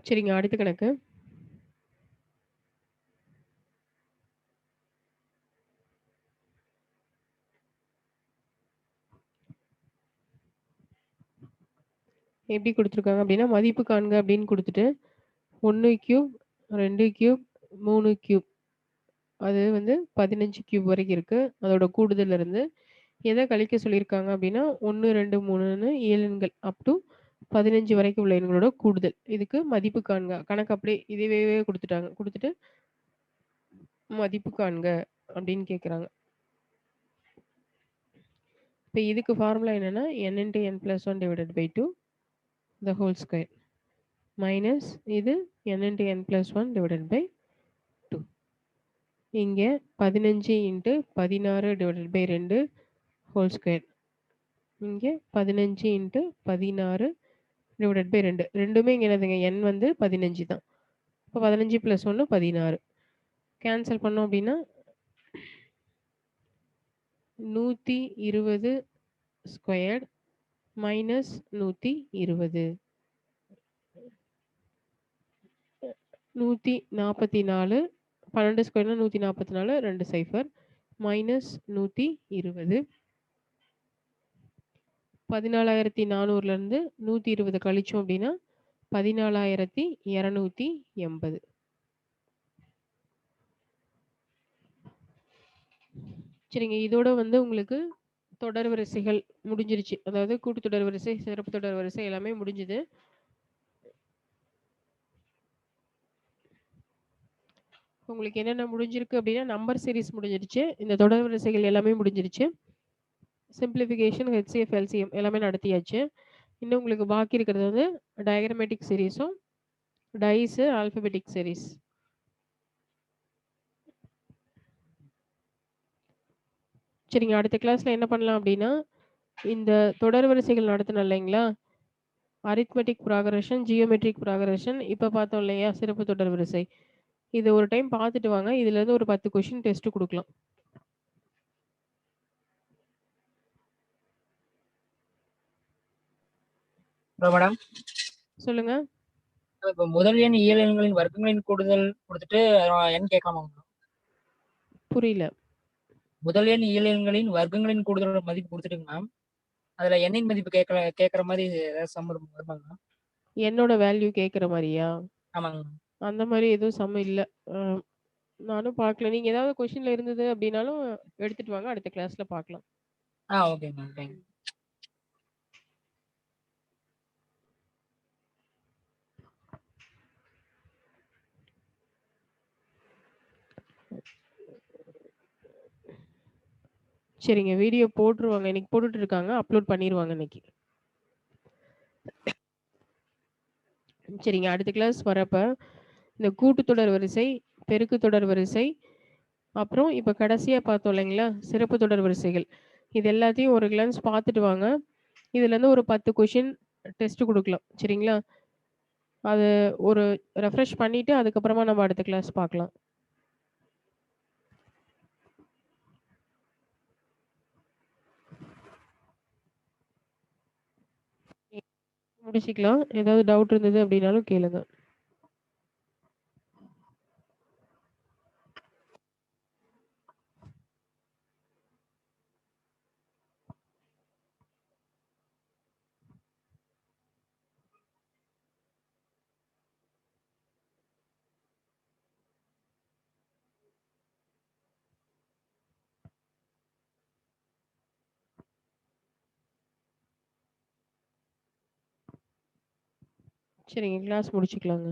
சரிங்க. அடுத்த கணக்கு. எப்படி குடுத்துருக்காங்க அப்படின்னா, மதிப்பு காண்க அப்படின்னு குடுத்துட்டு 1 கியூப், 2 கியூப், 3 கியூப் அது வந்து 15 கியூப் வரைக்கும் இருக்கு. அதோட கூடுதல்ல இருந்து எத கழிக்க சொல்லியிருக்காங்க அப்படின்னா, 1, 2, 3ன்னு 7 எண்கள் அப் டூ 15 வரைக்கும் உள்ள எண்களோட கூடுதல். இதுக்கு மதிப்பு காண்க. கணக்கு அப்படியே இதுவே குடுத்துட்டாங்க. குடுத்துட்டு மதிப்பு காண்க அப்படின்னு கேட்குறாங்க. இப்ப இதுக்கு ஃபார்முலா என்னன்னா, n × n+1 divided by 2 the whole square minus இது n × n+1 டிவைடட் பை 2. இங்க 15 into 16 divided by 2 whole square. இங்க 15 இன்ட்டு 16 டிவைடட் பை 2. ரெண்டுமே இங்க என்னதுங்க? n வந்து 15 தான். இப்போ 15 + 1 16. கேன்சல் பண்ணோம் அப்படின்னா 120 ஸ்கொயர்ட் மைனஸ் 120. 144 12 ஸ்கொயர்னா 144 2 0 மைனஸ் 120. 14,400லேருந்து 120 கழிச்சோம் அப்படின்னா 14,280. சரிங்க. இதோட வந்து உங்களுக்கு தொடர் வரிசைகள் முடிஞ்சிருச்சு. அதாவது கூட்டுத்தொடர் வரிசை, சிறப்பு தொடர் வரிசை எல்லாமே முடிஞ்சுது. உங்களுக்கு என்னென்ன முடிஞ்சிருக்கு அப்படின்னா, நம்பர் சீரிஸ் முடிஞ்சிருச்சு. இந்த தொடர் வரிசைகள் எல்லாமே முடிஞ்சிருச்சு. சிம்பிளிஃபிகேஷன், HCF, LCM எல்லாமே நடத்தியாச்சு. இன்னும் உங்களுக்கு பாக்கி இருக்கிறது வந்து டயக்ராமேட்டிக் சீரிஸும், டைஸு, ஆல்ஃபபெட்டிக் சீரிஸ். சரிங்க. அடுத்த கிளாஸ்ல என்ன பண்ணலாம் அப்படின்னா, இந்த தொடர் வரிசைகள் நடத்தினோம் இல்லைங்களா? அரித்மெட்டிக் ப்ராக்ரஷன், ஜியோமெட்ரிக் ப்ராக்ரஷன் இப்ப பார்த்தோம் இல்லையா? சிறப்பு தொடர் வரிசை. இத ஒரு டைம் பார்த்துட்டு வாங்க. இதுலேருந்து ஒரு 10 கொஸ்டின் டெஸ்ட் குடுக்கலாம். Hello madam. சொல்லுங்க. இப்ப முதல் எண் இயல் எண்களின் வர்க்கங்களின் கூடுதல் குடுத்துட்டு எண் கேட்கலாமா மேடம்? புரியல. முதல் எண் இயல் எண்களின் வர்க்கங்களின் கூடுதலோட மதிப்பு குடுத்துட்டுங்க மேம். அதுல எண்ணின் மதிப்பு கேட்கற மாரி ஏதாவது சம் வருமாங்க மேம்? என்னோட வேல்யூ கேட்குற மாரியா? ஆமாங்க மேம். அந்த மாரி எதுவும் சம் இல்ல. அ நானும் பார்க்கல. நீங்க ஏதாவது கொஸ்டின்ல இருந்தது அப்டின்னாலும் எடுத்துட்டு வாங்க. அடுத்த கிளாஸ்ல பார்க்கலாம். Okay ma'am. Thank you. சரிங்க. வீடியோ போட்டுருவாங்க. இன்னைக்கு போட்டுட்டு இருக்காங்க. அப்லோட் பண்ணிருவாங்க இன்னைக்கு. சரிங்க. அடுத்த கிளாஸ் வரப்ப, இந்த கூட்டுத்தொடர் வரிசை, பெருக்கு தொடர் வரிசை, அப்புறம் இப்ப கடைசியா பார்த்தோம் இல்லைங்களா? சிறப்பு தொடர் வரிசைகள். இது எல்லாத்தையும் ஒரு கிளான்ஸ் பார்த்துட்டு வாங்க. இதுலேருந்து ஒரு 10 கொஸ்டின் டெஸ்ட் குடுக்கலாம். சரிங்களா? அது ஒரு ரெஃப்ரெஷ் பண்ணிட்டு, அதுக்கப்புறமா நம்ம அடுத்த கிளாஸ் பார்க்கலாம். முடிச்சுக்கலாம். ஏதாவது டவுட் இருந்தது அப்டின்னாலும் கேளுங்க. சரிங்க. கிளாஸ் முடிச்சுக்கலாங்க.